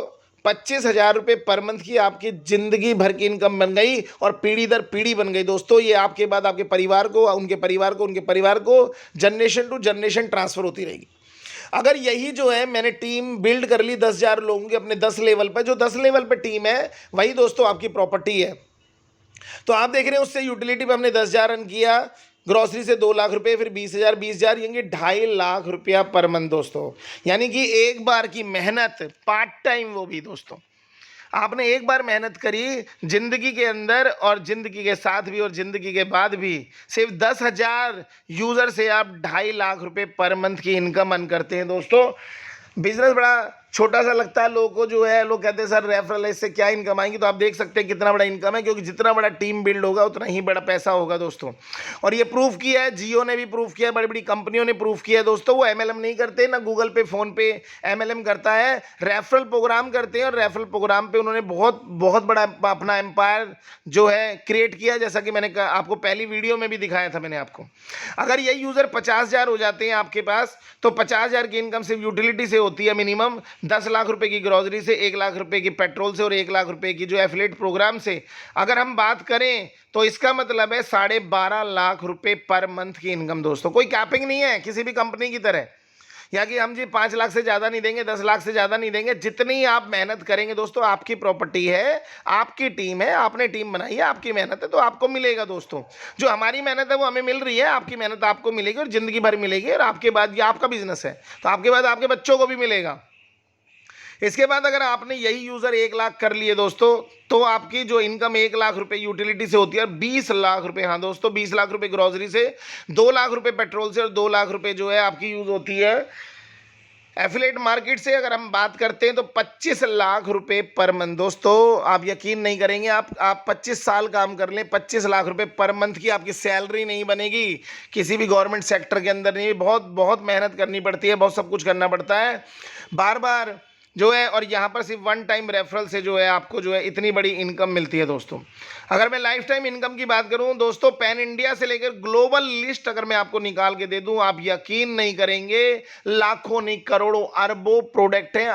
₹25,000 पर मंथ की आपकी ज़िंदगी भर की इनकम बन गई, और पीढ़ी दर पीढ़ी बन गई दोस्तों। ये आपके बाद आपके परिवार को, उनके परिवार को, उनके परिवार को, जनरेशन टू जनरेशन ट्रांसफ़र होती रहेगी। अगर यही जो है मैंने टीम बिल्ड कर ली 10,000 लोगों की अपने 10 लेवल पर, जो 10 लेवल पर टीम है वही दोस्तों आपकी प्रॉपर्टी है। तो आप देख रहे हैं उससे यूटिलिटी पे हमने 10,000 रन किया, ग्रॉसरी से ₹2,00,000, फिर 20,000, 20,000, यानी ₹2.5 लाख पर मंथ दोस्तों। यानी कि एक बार की मेहनत, पार्ट टाइम वो भी दोस्तों, आपने एक बार मेहनत करी जिंदगी के अंदर, और जिंदगी के साथ भी और जिंदगी के बाद भी, सिर्फ 10,000 यूजर से आप ₹2.5 लाख पर मंथ की इनकम अर्न करते हैं दोस्तों। बिजनेस बड़ा छोटा सा लगता है लोगों को, जो है लोग कहते हैं सर रेफरल है, इससे क्या इनकम आएंगी। तो आप देख सकते हैं कितना बड़ा इनकम है, क्योंकि जितना बड़ा टीम बिल्ड होगा उतना ही बड़ा पैसा होगा दोस्तों। और ये प्रूफ किया है, जियो ने भी प्रूफ किया है, बड़ी बड़ी कंपनियों ने प्रूफ किया है दोस्तों। वो एमएलएम नहीं करते, ना गूगल पे, फोन पे एमएलएम करता है, रेफरल प्रोग्राम करते हैं। और रेफरल प्रोग्राम पे उन्होंने बहुत बहुत बड़ा अपना एम्पायर जो है क्रिएट किया, जैसा कि मैंने आपको पहली वीडियो में भी दिखाया था मैंने आपको। अगर ये यूज़र 50,000 हो जाते हैं आपके पास, तो 50,000 की इनकम सिर्फ यूटिलिटी से होती है मिनिमम, 10 लाख रुपए की ग्रॉसरी से, 1 लाख रुपए की पेट्रोल से, और 1 लाख रुपए की जो एफिलेट प्रोग्राम से अगर हम बात करें, तो इसका मतलब है 12.5 लाख रुपए पर मंथ की इनकम दोस्तों। कोई कैपिंग नहीं है किसी भी कंपनी की तरह। या कि हम जी 5 लाख से ज़्यादा नहीं देंगे, 10 लाख से ज़्यादा नहीं देंगे। जितनी आप मेहनत करेंगे दोस्तों, आपकी प्रॉपर्टी है, आपकी टीम है, आपने टीम बनाई है, आपकी मेहनत है, तो आपको मिलेगा दोस्तों। जो हमारी मेहनत है वो हमें मिल रही है, आपकी मेहनत आपको मिलेगी और ज़िंदगी भर मिलेगी। और आपके बाद ये आपका बिजनेस है, तो आपके बाद आपके बच्चों को भी मिलेगा। इसके बाद अगर आपने यही यूज़र 1 लाख कर लिए दोस्तों, तो आपकी जो इनकम 1 लाख रुपए यूटिलिटी से होती है, 20 लाख रुपए, हाँ दोस्तों 20 लाख रुपए ग्रोसरी से, 2 लाख रुपए पेट्रोल से और 2 लाख रुपए जो है आपकी यूज़ होती है एफिलेट मार्केट से। अगर हम बात करते हैं तो 25 लाख रुपए पर मंथ। दोस्तों आप यकीन नहीं करेंगे, आप 25 साल काम कर लें, 25 लाख रुपए पर मंथ की आपकी सैलरी नहीं बनेगी किसी भी गवर्नमेंट सेक्टर के अंदर। नहीं, बहुत बहुत मेहनत करनी पड़ती है, बहुत सब कुछ करना पड़ता है बार बार जो है। और यहाँ पर सिर्फ वन टाइम रेफरल से जो है आपको जो है इतनी बड़ी इनकम मिलती है दोस्तों। अगर मैं लाइफ टाइम इनकम की बात करूँ दोस्तों, पैन इंडिया से लेकर ग्लोबल लिस्ट अगर मैं आपको निकाल के दे दूं, आप यकीन नहीं करेंगे, लाखों नहीं करोड़ों अरबों प्रोडक्ट हैं,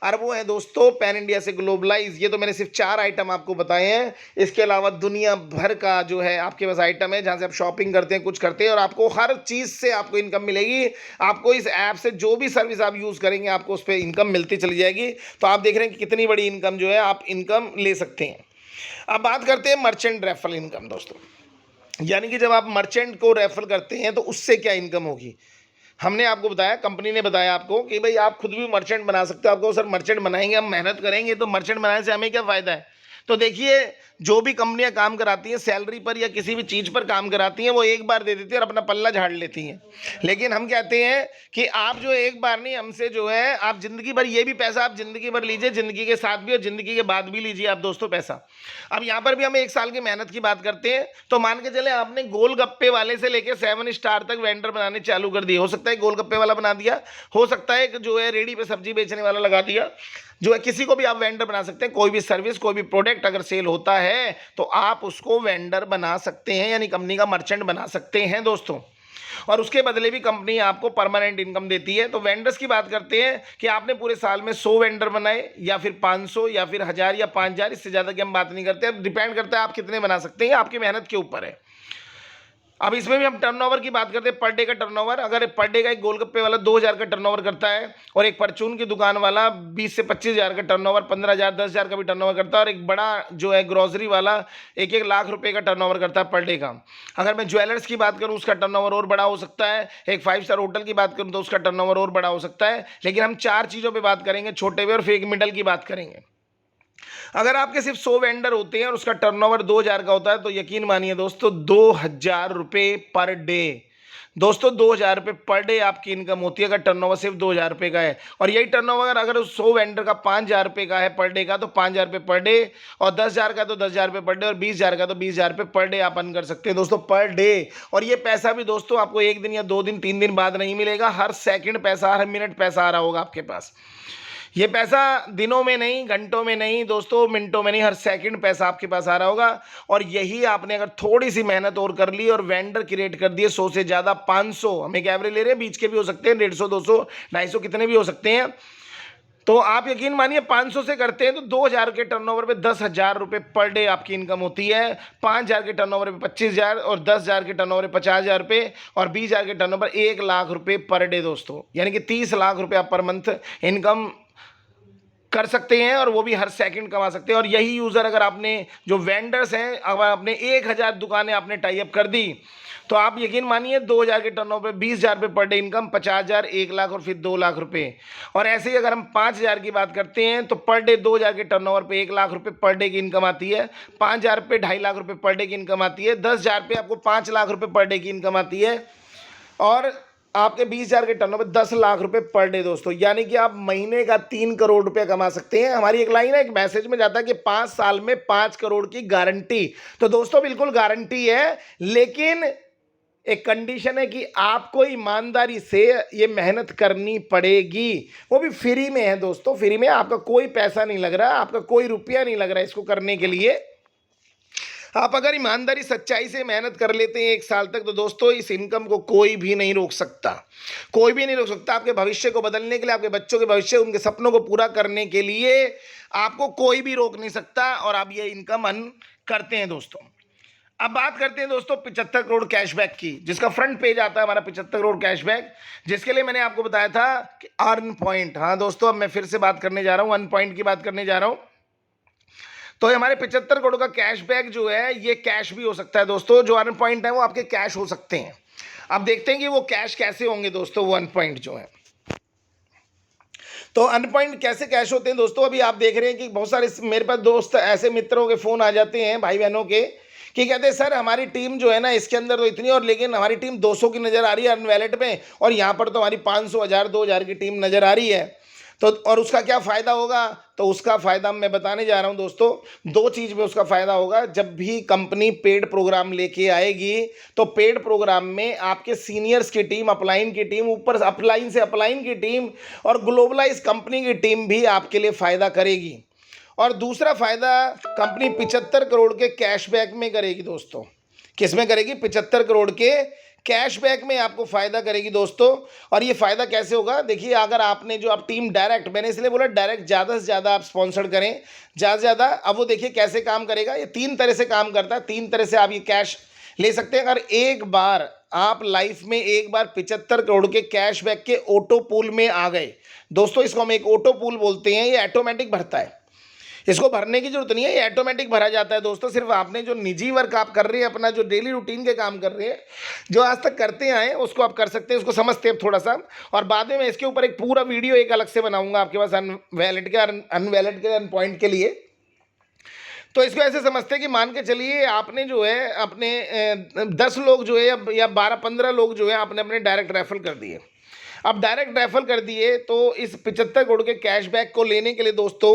अरबों है दोस्तों पैन इंडिया से ग्लोबलाइज। ये तो मैंने सिर्फ 4 आइटम आपको बताए हैं। इसके अलावा दुनिया भर का जो है आपके पास आइटम है, जहां से आप शॉपिंग करते हैं, कुछ करते हैं, और आपको हर चीज़ से आपको इनकम मिलेगी। आपको इस ऐप से जो भी सर्विस आप यूज़ करेंगे, आपको उस पर इनकम मिलती चली जाएगी। तो आप देख रहे हैं कि कितनी बड़ी इनकम जो है आप इनकम ले सकते हैं। अब बात करते हैं मर्चेंट रेफरल इनकम दोस्तों, यानी कि जब आप मर्चेंट को रेफर करते हैं तो उससे क्या इनकम होगी। हमने आपको बताया, कंपनी ने बताया आपको कि भाई आप खुद भी मर्चेंट बना सकते हो। आपको सर मर्चेंट बनाएंगे, हम मेहनत करेंगे, तो मर्चेंट बनाने से हमें क्या फ़ायदा है। तो देखिए, जो भी कंपनियां काम कराती हैं सैलरी पर या किसी भी चीज़ पर काम कराती हैं, वो एक बार दे देती है और अपना पल्ला झाड़ लेती हैं। लेकिन हम कहते हैं कि आप जो एक बार नहीं, हमसे जो है आप ज़िंदगी भर, ये भी पैसा आप ज़िंदगी भर लीजिए, ज़िंदगी के साथ भी और ज़िंदगी के बाद भी लीजिए आप दोस्तों पैसा। अब यहाँ पर भी हम 1 साल की मेहनत की बात करते हैं, तो मान के चले आपने गोलगप्पे वाले से लेकर 7 स्टार तक वेंडर बनाने चालू कर दिए। हो सकता है गोलगप्पे वाला बना दिया, हो सकता है कि जो है रेडी पे सब्जी बेचने वाला लगा दिया, जो है किसी को भी आप वेंडर बना सकते हैं। कोई भी सर्विस, कोई भी प्रोडक्ट अगर सेल होता है तो आप उसको वेंडर बना सकते हैं, यानी कंपनी का मर्चेंट बना सकते हैं दोस्तों। और उसके बदले भी कंपनी आपको परमानेंट इनकम देती है। तो वेंडर्स की बात करते हैं कि आपने पूरे साल में 100 वेंडर बनाए, या फिर 500 या फिर 1000 या 5000, इससे ज़्यादा की हम बात नहीं करते। अब डिपेंड करता है आप कितने बना सकते हैं, आपकी मेहनत के ऊपर है। अब इसमें भी हम टर्नओवर की बात करते हैं, पर डे का टर्नओवर। अगर पर डे का एक गोलगप्पे वाला 2000 का टर्नओवर करता है, और एक परचून की दुकान वाला 20 से 25 हज़ार का टर्नओवर, 15,000 10,000 का भी टर्नओवर करता है, और एक बड़ा जो है ग्रोसरी वाला 1-1 लाख रुपए का टर्नओवर करता है पर डे का। अगर मैं ज्वेलर्स की बात करूं, उसका टर्नओवर और बड़ा हो सकता है। एक 5 स्टार होटल की बात करूं तो उसका टर्नओवर और बड़ा हो सकता है। लेकिन हम 4 चीज़ों पर बात करेंगे, छोटे पे और फिर एक मिडल की बात करेंगे। अगर आपके सिर्फ 100 वेंडर होते हैं और उसका टर्नओवर 2000 का होता है, तो यकीन मानिए दोस्तों 2000 रुपये पर डे, दोस्तों 2000 रुपये पर डे आपकी इनकम होती है अगर टर्नओवर सिर्फ 2000 रुपये का है। और यही टर्नओवर अगर 100 वेंडर का 5000 रुपये का है पर डे का, तो 5000 रुपये पर डे, और 10,000 का तो 10,000 रुपये पर डे, और 20,000 का तो 20,000 रुपये पर डे आप अर्न कर सकते हैं दोस्तों, पर डे। और ये पैसा भी दोस्तों आपको 1 दिन या 2 दिन 3 दिन बाद नहीं मिलेगा, हर सेकंड पैसा, हर मिनट पैसा आ रहा होगा आपके पास। ये पैसा दिनों में नहीं, घंटों में नहीं दोस्तों, मिनटों में नहीं, हर सेकंड पैसा आपके पास आ रहा होगा। और यही आपने अगर थोड़ी सी मेहनत और कर ली और वेंडर क्रिएट कर दिए 100 से ज़्यादा, 500, हम एक एवरेज ले रहे हैं, बीच के भी हो सकते हैं, 150, 200, 250, कितने भी हो सकते हैं। तो आप यकीन मानिए 500 से करते हैं तो 2000 के टर्नओवर पे 10,000 रुपये पर डे आपकी इनकम होती है। 5,000 के टर्नओवर पे 25,000, और 10,000 के टर्नओवर पे 50,000 रुपये, और 20,000 के टर्नओवर 1 लाख रुपये पर डे दोस्तों, यानी कि 30 लाख रुपये आप पर मंथ इनकम कर सकते हैं, और वो भी हर सेकंड कमा सकते हैं। और यही यूज़र अगर आपने, जो वेंडर्स हैं, अगर आपने 1000 दुकानें आपने टाई अप कर दी, तो आप यकीन मानिए 2000 के टर्नओवर पे 20,000 रुपये पर डे इनकम, 50,000, 1 लाख और फिर 2 लाख रुपये। और ऐसे ही अगर हम 5,000 की बात करते हैं तो पर डे 2000 के टर्नओवर पे 1 लाख रुपये पर डे की इनकम आती है। 5,000 पे 2.5 लाख रुपये पर डे की इनकम आती है। 10,000 पे आपको 5 लाख रुपये पर डे की इनकम आती है। और आपके 20,000 के टर्नओवर 10 लाख रुपए पर डे दोस्तों, यानी कि आप महीने का 3 करोड़ रुपए कमा सकते हैं। हमारी एक लाइन है, एक मैसेज में जाता है कि 5 साल में 5 करोड़ की गारंटी। तो दोस्तों बिल्कुल गारंटी है, लेकिन एक कंडीशन है कि आपको ईमानदारी से ये मेहनत करनी पड़ेगी। वो भी फ्री में है दोस्तों, फ्री में, आपका कोई पैसा नहीं लग रहा, आपका कोई रुपया नहीं लग रहा इसको करने के लिए। आप अगर ईमानदारी सच्चाई से मेहनत कर लेते हैं 1 साल तक, तो दोस्तों इस इनकम को कोई भी नहीं रोक सकता, कोई भी नहीं रोक सकता। आपके भविष्य को बदलने के लिए, आपके बच्चों के भविष्य, उनके सपनों को पूरा करने के लिए आपको कोई भी रोक नहीं सकता, और आप ये इनकम अर्न करते हैं दोस्तों। अब बात करते हैं दोस्तों 75 करोड़ कैशबैक की, जिसका फ्रंट पेज आता है हमारा 75 करोड़ कैशबैक, जिसके लिए मैंने आपको बताया था कि अर्न पॉइंट। हाँ दोस्तों, अब मैं फिर से बात करने जा रहा हूँ, अर्न पॉइंट की बात करने जा रहा हूँ। तो हमारे 75 करोड़ का कैशबैक जो है ये कैश भी हो सकता है दोस्तों, जो अर्न पॉइंट है वो आपके कैश हो सकते हैं। अब देखते हैं कि वो कैश कैसे होंगे दोस्तों, वो अर्न पॉइंट जो है। तो अर्न पॉइंट कैसे कैश होते हैं दोस्तों, अभी आप देख रहे हैं कि बहुत सारे मेरे पास दोस्त ऐसे मित्रों के फोन आ जाते हैं, भाई बहनों के, कि कहते हैं सर हमारी टीम जो है ना इसके अंदर तो इतनी, और लेकिन हमारी टीम 200 की नज़र आ रही है अर्न वैलेट में, और यहाँ पर तो हमारी 500, 1000, 2000 की टीम नज़र आ रही है। तो और उसका क्या फ़ायदा होगा, तो उसका फ़ायदा मैं बताने जा रहा हूँ दोस्तों। दो चीज़ में उसका फ़ायदा होगा। जब भी कंपनी पेड प्रोग्राम लेके आएगी तो पेड प्रोग्राम में आपके सीनियर्स की टीम, अपलाइन की टीम, ऊपर अपलाइन से अपलाइन की टीम और ग्लोबलाइज कंपनी की टीम भी आपके लिए फ़ायदा करेगी। और दूसरा फ़ायदा कंपनी 75 करोड़ के कैशबैक में करेगी दोस्तों। किस में करेगी? 75 करोड़ के कैशबैक में आपको फ़ायदा करेगी दोस्तों। और ये फ़ायदा कैसे होगा, देखिए, अगर आपने जो आप टीम डायरेक्ट, मैंने इसलिए बोला डायरेक्ट, ज़्यादा से ज़्यादा आप स्पॉन्सर करें, ज़्यादा से ज़्यादा। अब वो देखिए कैसे काम करेगा, ये 3 तरह से काम करता है। 3 तरह से आप ये कैश ले सकते हैं। अगर एक बार आप लाइफ में एक बार 75 करोड़ के कैशबैक के ऑटो पूल में आ गए दोस्तों, इसको हम एक ऑटो पूल बोलते हैं, ये ऑटोमेटिक भरता है, इसको भरने की जरूरत नहीं है, ये ऑटोमेटिक भरा जाता है दोस्तों। सिर्फ आपने जो निजी वर्क आप कर रहे हैं, अपना जो डेली रूटीन के काम कर रहे हैं, जो आज तक करते आए, उसको आप कर सकते हैं, उसको समझते हैं थोड़ा सा। और बाद में मैं इसके ऊपर एक पूरा वीडियो एक अलग से बनाऊंगा आपके पास अनवैलिड के अर्न पॉइंट के लिए। तो इसको ऐसे समझते हैं कि मान के चलिए आपने जो है अपने 10 लोग जो है या 12-15 लोग जो है आपने अपने डायरेक्ट रेफर कर दिए। अब डायरेक्ट रेफर कर दिए तो इस 75 करोड़ के कैशबैक को लेने के लिए दोस्तों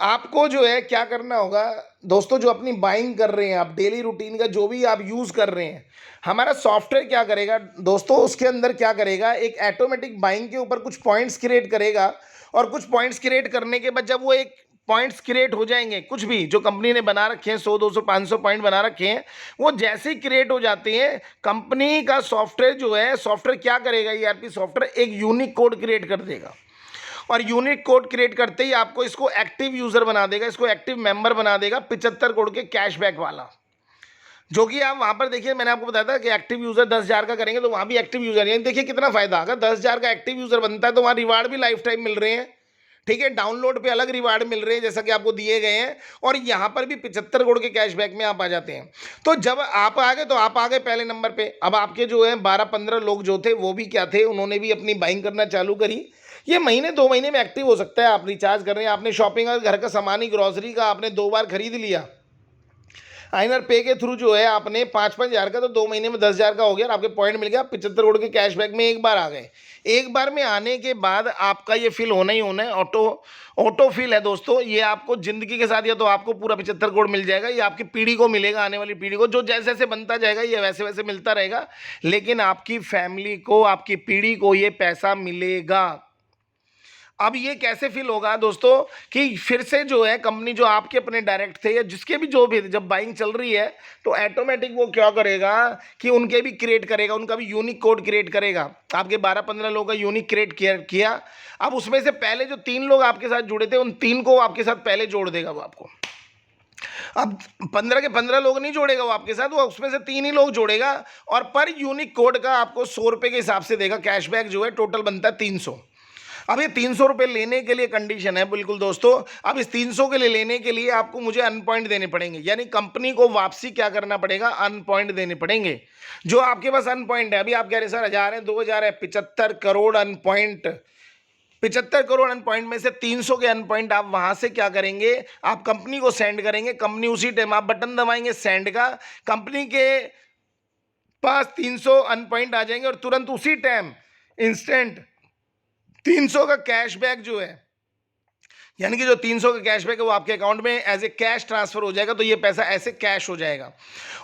आपको जो है क्या करना होगा दोस्तों, जो अपनी बाइंग कर रहे हैं आप, डेली रूटीन का जो भी आप यूज़ कर रहे हैं, हमारा सॉफ्टवेयर क्या करेगा दोस्तों, उसके अंदर क्या करेगा, एक ऑटोमेटिक बाइंग के ऊपर कुछ पॉइंट्स क्रिएट करेगा। और कुछ पॉइंट्स क्रिएट करने के बाद जब वो एक पॉइंट्स क्रिएट हो जाएंगे, कुछ भी जो कंपनी ने बना रखे हैं, 100, 200, 500 पॉइंट बना रखे हैं, वो जैसे ही क्रिएट हो जाते हैं, कंपनी का सॉफ्टवेयर जो है, सॉफ्टवेयर क्या करेगा, ईआरपी सॉफ्टवेयर एक यूनिक कोड क्रिएट कर देगा। और यूनिक कोड क्रिएट करते ही आपको इसको एक्टिव यूजर बना देगा, इसको एक्टिव मेंबर बना देगा 75 करोड़ के कैशबैक वाला। जो कि आप वहां पर देखिए, मैंने आपको बताया था कि एक्टिव यूजर 10,000 का करेंगे तो वहां भी एक्टिव यूजर, यानी देखिए कितना फायदा। अगर 10,000 का एक्टिव यूजर बनता है तो वहां रिवार्ड भी लाइफ टाइम मिल रहे हैं, ठीक है, डाउनलोड पे अलग रिवार्ड मिल रहे हैं जैसा कि आपको दिए गए हैं, और यहां पर भी 75 करोड़ के कैशबैक में आप आ जाते हैं। तो जब आप आ गए तो आप आ गए पहले नंबर पे। अब आपके जो है 12-15 लोग जो थे वो भी क्या थे, उन्होंने भी अपनी बाइंग करना चालू करी। ये महीने 2 महीने में एक्टिव हो सकता है। आप रिचार्ज कर रहे हैं, आपने शॉपिंग का, घर का सामान ही, ग्रॉसरी का आपने 2 बार खरीद लिया, आइनर पे के थ्रू जो है आपने 5-5 हज़ार का, तो 2 महीने में 10,000 का हो गया और आपके पॉइंट मिल गया। 75 करोड़ के कैशबैक में एक बार आ गए। एक बार में आने के बाद आपका ये फिल होना ही होना है, ऑटो फिल है दोस्तों। ये आपको जिंदगी के साथ, या तो आपको पूरा 75 करोड़ मिल जाएगा, या आपकी पीढ़ी को मिलेगा, आने वाली पीढ़ी को, जो जैसे जैसे बनता जाएगा ये वैसे वैसे मिलता रहेगा, लेकिन आपकी फैमिली को, आपकी पीढ़ी को ये पैसा मिलेगा। अब ये कैसे फील होगा दोस्तों कि फिर से जो है कंपनी, जो आपके अपने डायरेक्ट थे या जिसके भी, जो भी जब बाइंग चल रही है तो ऑटोमेटिक वो क्या करेगा कि उनके भी क्रिएट करेगा, उनका भी यूनिक कोड क्रिएट करेगा। आपके 12-15 लोगों का यूनिक क्रिएट किया। अब उसमें से पहले जो 3 लोग आपके साथ जुड़े थे, उन 3 को आपके साथ पहले जोड़ देगा वो आपको। अब 15 के 15 लोग नहीं जोड़ेगा वो आपके साथ, वो उसमें से 3 ही लोग जोड़ेगा, और पर यूनिक कोड का आपको 100 रुपये के हिसाब से देगा। कैशबैक जो है टोटल बनता है 300। अब ये 300 रुपये लेने के लिए कंडीशन है बिल्कुल दोस्तों। अब इस 300 के लिए लेने के लिए आपको मुझे अन पॉइंट देने पड़ेंगे, यानी कंपनी को वापसी क्या करना पड़ेगा, अन पॉइंट देने पड़ेंगे। जो आपके पास अन पॉइंट है, अभी आप कह रहे सर 1000 है, 2000 है, 75 करोड़ अन पॉइंट, 75 करोड़ अन पॉइंट में से 300 के अन पॉइंट आप वहां से क्या करेंगे, आप कंपनी को सेंड करेंगे। कंपनी उसी टाइम आप बटन दबाएंगे सेंड का, कंपनी के पास 300 अन पॉइंट आ जाएंगे, और तुरंत उसी टाइम इंस्टेंट 300 का कैशबैक जो है, यानी कि जो 300 का कैशबैक है वो आपके अकाउंट में एज ए कैश ट्रांसफर हो जाएगा। तो ये पैसा ऐसे कैश हो जाएगा,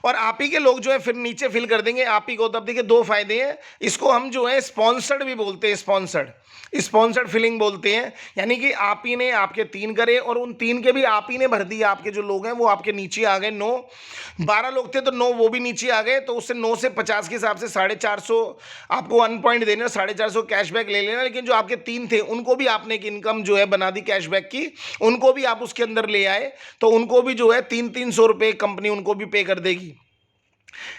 और आप ही के लोग जो है फिर नीचे फिल कर देंगे आप ही को। तब देखिए 2 फायदे हैं, इसको हम जो है स्पॉन्सर्ड भी बोलते हैं, स्पॉन्सर्ड फिलिंग बोलते हैं। यानी कि आप ही ने आपके 3 करे, और उन 3 के भी आप ही ने भर दिया। आपके जो लोग हैं वो आपके नीचे आ गए, 9, 12 लोग थे तो 9 वो भी नीचे आ गए। तो उससे 9 से 50 के हिसाब से 450 आपको अन पॉइंट देने, 450 कैशबैक ले लेना। लेकिन जो आपके 3 थे उनको भी आपने एक इनकम जो है बना दी कैशबैक की, उनको भी आप उसके अंदर ले आए, तो उनको भी जो है 300-300 रुपये कंपनी उनको भी पे कर देगी।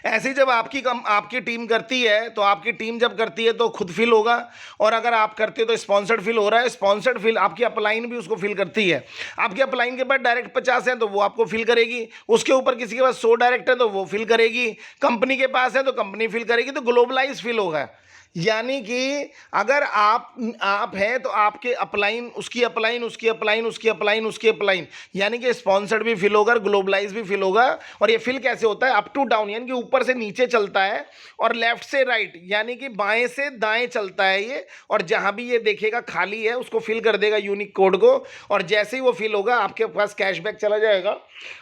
ऐसे ही जब आपकी टीम करती है, तो आपकी टीम जब करती है तो खुद फिल होगा, और अगर आप करते हो तो स्पॉन्सर्ड फिल हो रहा है। स्पॉन्सर्ड फिल आपकी अपलाइन भी उसको फिल करती है। आपकी अपलाइन के पास डायरेक्ट 50 है तो वो आपको फिल करेगी, उसके ऊपर किसी के पास 100 डायरेक्ट है तो वो फिल करेगी, कंपनी के पास है तो कंपनी फिल करेगी, तो ग्लोबलाइज फिल होगा। यानी कि अगर आप हैं तो आपके अपलाइन, उसकी अपलाइन, उसकी अपलाइन, उसकी अपलाइन, उसकी अपलाइन, यानी कि स्पॉन्सर्ड भी फिल होगा, ग्लोबलाइज भी फिल होगा। और ये फिल कैसे होता है? अप टू डाउन, यानी कि ऊपर से नीचे चलता है और लेफ्ट से राइट, यानी कि बाएं से दाएं चलता है ये। और जहां भी ये देखेगा खाली है उसको फिल कर देगा यूनिक कोड को, और जैसे ही वो फिल होगा आपके पास कैशबैक चला जाएगा,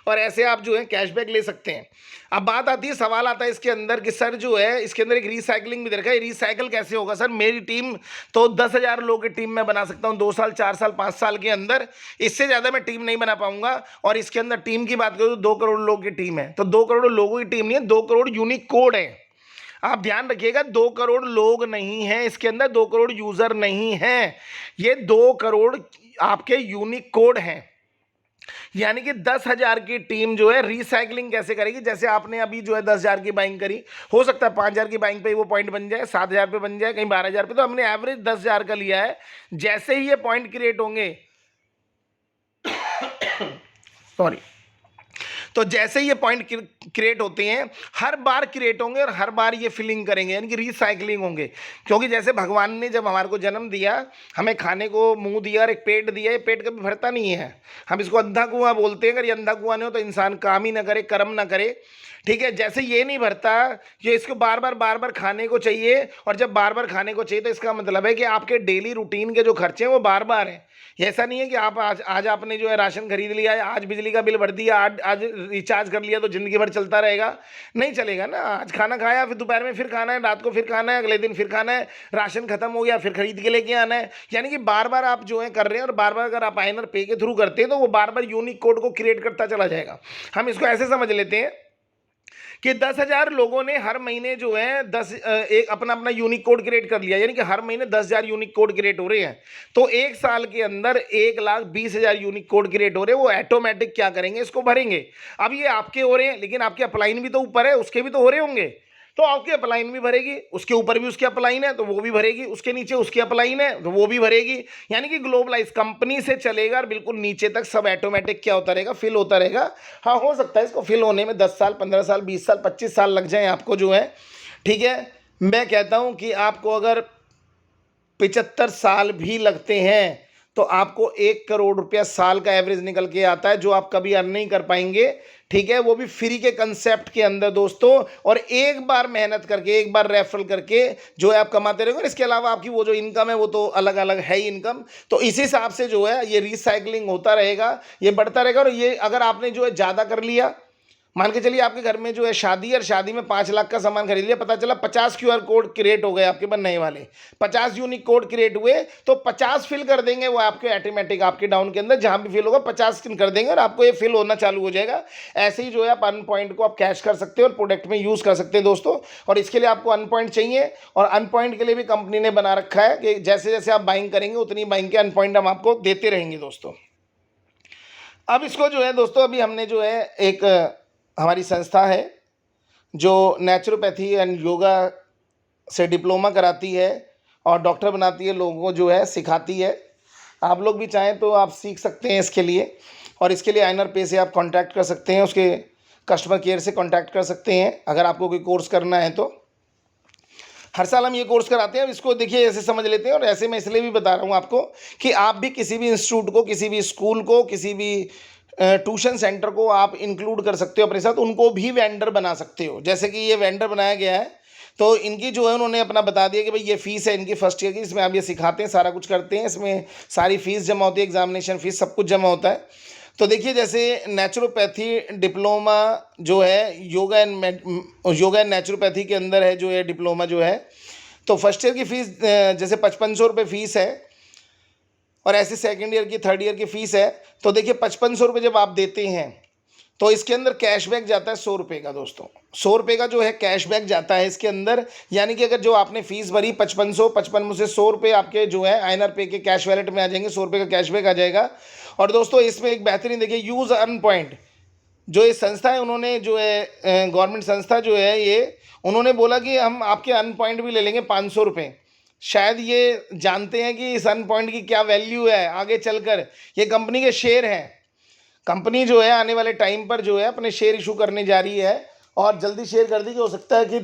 और ऐसे आप जो है कैशबैक ले सकते हैं। अब बात आती है, सवाल आता है इसके अंदर कि सर जो है इसके अंदर एक रीसाइकलिंग भी दे रखा है, रिसाइकल कैसे होगा सर? मेरी टीम तो 10,000 लोगों की टीम मैं बना सकता हूं 2 साल, 4 साल, 5 साल के अंदर, इससे ज़्यादा मैं टीम नहीं बना पाऊंगा। और इसके अंदर टीम की बात करूं तो 2 करोड़ लोगों की टीम है, तो 2 करोड़ लोगों की टीम नहीं है, 2 करोड़ यूनिक कोड है। आप ध्यान रखिएगा, 2 करोड़ लोग नहीं हैं इसके अंदर, 2 करोड़ यूजर नहीं हैं, ये 2 करोड़ आपके यूनिक कोड हैं। यानी कि 10,000 की टीम जो है रिसाइकलिंग कैसे करेगी? जैसे आपने अभी जो है 10,000 की बाइंग करी, हो सकता है 5,000 की बाइंग पे ही वो पॉइंट बन जाए, 7,000 पे बन जाए, कहीं 12,000 पे, तो हमने एवरेज 10,000 का लिया है। जैसे ही ये पॉइंट क्रिएट होंगे सॉरी, तो जैसे ये पॉइंट क्रिएट होते हैं, हर बार क्रिएट होंगे और हर बार ये फिलिंग करेंगे, यानी कि रिसाइकलिंग होंगे। क्योंकि जैसे भगवान ने जब हमारे को जन्म दिया, हमें खाने को मुंह दिया और एक पेट दिया, ये पेट कभी भरता नहीं है, हम इसको अंधा कुआं बोलते हैं। अगर ये अंधा कुआं नहीं हो तो इंसान काम ही ना करे, कर्म ना करे, ठीक है। जैसे ये नहीं भरता, ये इसको बार बार खाने को चाहिए, और जब बार बार खाने को चाहिए तो इसका मतलब है कि आपके डेली रूटीन के जो खर्चे हैं वो बार बार हैं। ऐसा नहीं है कि आप आज आपने जो है राशन खरीद लिया है, आज बिजली का बिल भर दिया, आज रिचार्ज कर लिया तो जिंदगी भर चलता रहेगा, नहीं चलेगा ना। आज खाना खाया, फिर दोपहर में फिर खाना है, रात को फिर खाना है, अगले दिन फिर खाना है, राशन खत्म हो गया फिर खरीद के लेके आना है। यानी कि बार बार आप जो है कर रहे हैं, और बार बार अगर आप आइनर पे के थ्रू करते हैं तो वो बार बार यूनिक कोड को क्रिएट करता चला जाएगा। हम इसको ऐसे समझ लेते हैं कि 10,000 लोगों ने हर महीने जो है एक अपना अपना यूनिक कोड क्रिएट कर लिया, यानी कि हर महीने 10,000 यूनिक कोड क्रिएट हो रहे हैं, तो एक साल के अंदर 1,20,000 यूनिक कोड क्रिएट हो रहे हैं। वो ऑटोमेटिक क्या करेंगे? इसको भरेंगे। अब ये आपके हो रहे हैं, लेकिन आपके अपलाइन भी तो ऊपर है, उसके भी तो हो रहे होंगे, तो आपकी अपलाइन भी भरेगी, उसके ऊपर भी उसकी अपलाइन है तो वो भी भरेगी, उसके नीचे उसकी अपलाइन है तो वो भी भरेगी। यानी कि ग्लोबलाइज कंपनी से चलेगा और बिल्कुल नीचे तक सब ऑटोमेटिक क्या होता रहेगा? फिल होता रहेगा। हाँ, हो सकता है इसको फिल होने में 10 साल, 15 साल, 20 साल, 25 साल लग जाए आपको जो है, ठीक है। मैं कहता हूं कि आपको अगर 75 साल भी लगते हैं तो आपको 1 करोड़ रुपया साल का एवरेज निकल के आता है, जो आप कभी अर्न नहीं कर पाएंगे, ठीक है। वो भी फ्री के कंसेप्ट के अंदर दोस्तों, और एक बार मेहनत करके, एक बार रेफरल करके जो है आप कमाते रहेंगे। और इसके अलावा आपकी वो जो इनकम है वो तो अलग अलग है ही इनकम, तो इस हिसाब से जो है ये रिसाइकलिंग होता रहेगा, ये बढ़ता रहेगा। और ये अगर आपने जो है ज़्यादा कर लिया, मान के चलिए आपके घर में जो है शादी, और शादी में 5 लाख का सामान खरीद लिया, पता चला 50 QR कोड क्रिएट हो गए आपके बनने वाले, 50 यूनिक कोड क्रिएट हुए, तो 50 फिल कर देंगे वो आपके ऑटोमेटिक, आपके डाउन के अंदर जहां भी फिल होगा 50 फिल कर देंगे और आपको ये फिल होना चालू हो जाएगा। ऐसे ही जो है आप अन पॉइंट को आप कैश कर सकते हो और प्रोडक्ट में यूज़ कर सकते हैं दोस्तों। और इसके लिए आपको अन पॉइंट चाहिए, और अन पॉइंट के लिए भी कंपनी ने बना रखा है कि जैसे जैसे आप बाइंग करेंगे उतनी बाइंग के अन पॉइंट हम आपको देते रहेंगे दोस्तों। अब इसको जो है दोस्तों, अभी हमने जो है एक हमारी संस्था है जो नेचुरोपैथी एंड योगा से डिप्लोमा कराती है और डॉक्टर बनाती है, लोगों को जो है सिखाती है। आप लोग भी चाहें तो आप सीख सकते हैं इसके लिए, और इसके लिए आइनर पे से आप कांटेक्ट कर सकते हैं, उसके कस्टमर केयर से कांटेक्ट कर सकते हैं अगर आपको कोई कोर्स करना है तो। हर साल हम ये कोर्स कराते हैं। अब इसको देखिए ऐसे समझ लेते हैं, और ऐसे मैं इसलिए भी बता रहा हूँ आपको कि आप भी किसी भी इंस्टीट्यूट को, किसी भी स्कूल को, किसी भी ट्यूशन सेंटर को आप इंक्लूड कर सकते हो अपने साथ, उनको भी वेंडर बना सकते हो। जैसे कि ये वेंडर बनाया गया है, तो इनकी जो है उन्होंने अपना बता दिया कि भाई ये फ़ीस है इनकी फर्स्ट ईयर की, इसमें आप ये सिखाते हैं, सारा कुछ करते हैं, इसमें सारी फ़ीस जमा होती है, एग्जामिनेशन फ़ीस सब कुछ जमा होता है। तो देखिए जैसे नेचुरोपैथी डिप्लोमा जो है योगा एंड नेचुरोपैथी के अंदर है जो है डिप्लोमा जो है, तो फर्स्ट ईयर की फ़ीस जैसे 5500 रुपये फ़ीस है, और ऐसे सेकंड ईयर की, थर्ड ईयर की फ़ीस है। तो देखिए 5500 रुपये जब आप देते हैं तो इसके अंदर कैशबैक जाता है 100 रुपये का दोस्तों, 100 रुपये का जो है कैशबैक जाता है इसके अंदर। यानी कि अगर जो आपने फ़ीस भरी 55 में से 100 रुपये आपके जो है आइनर पे के कैश वैलेट में आ जाएंगे, 100 रुपये का कैशबैक आ जाएगा। और दोस्तों इसमें एक बेहतरीन देखिए यूज़ अर्न पॉइंट, जो ये संस्था है उन्होंने जो है गवर्नमेंट संस्था जो है ये उन्होंने बोला कि हम आपके अन पॉइंट भी ले लेंगे 500 रुपये। शायद ये जानते हैं कि इस अन पॉइंट की क्या वैल्यू है आगे चलकर। ये कंपनी के शेयर हैं। कंपनी जो है आने वाले टाइम पर जो है अपने शेयर इशू करने जा रही है और जल्दी शेयर कर दी कि हो सकता है कि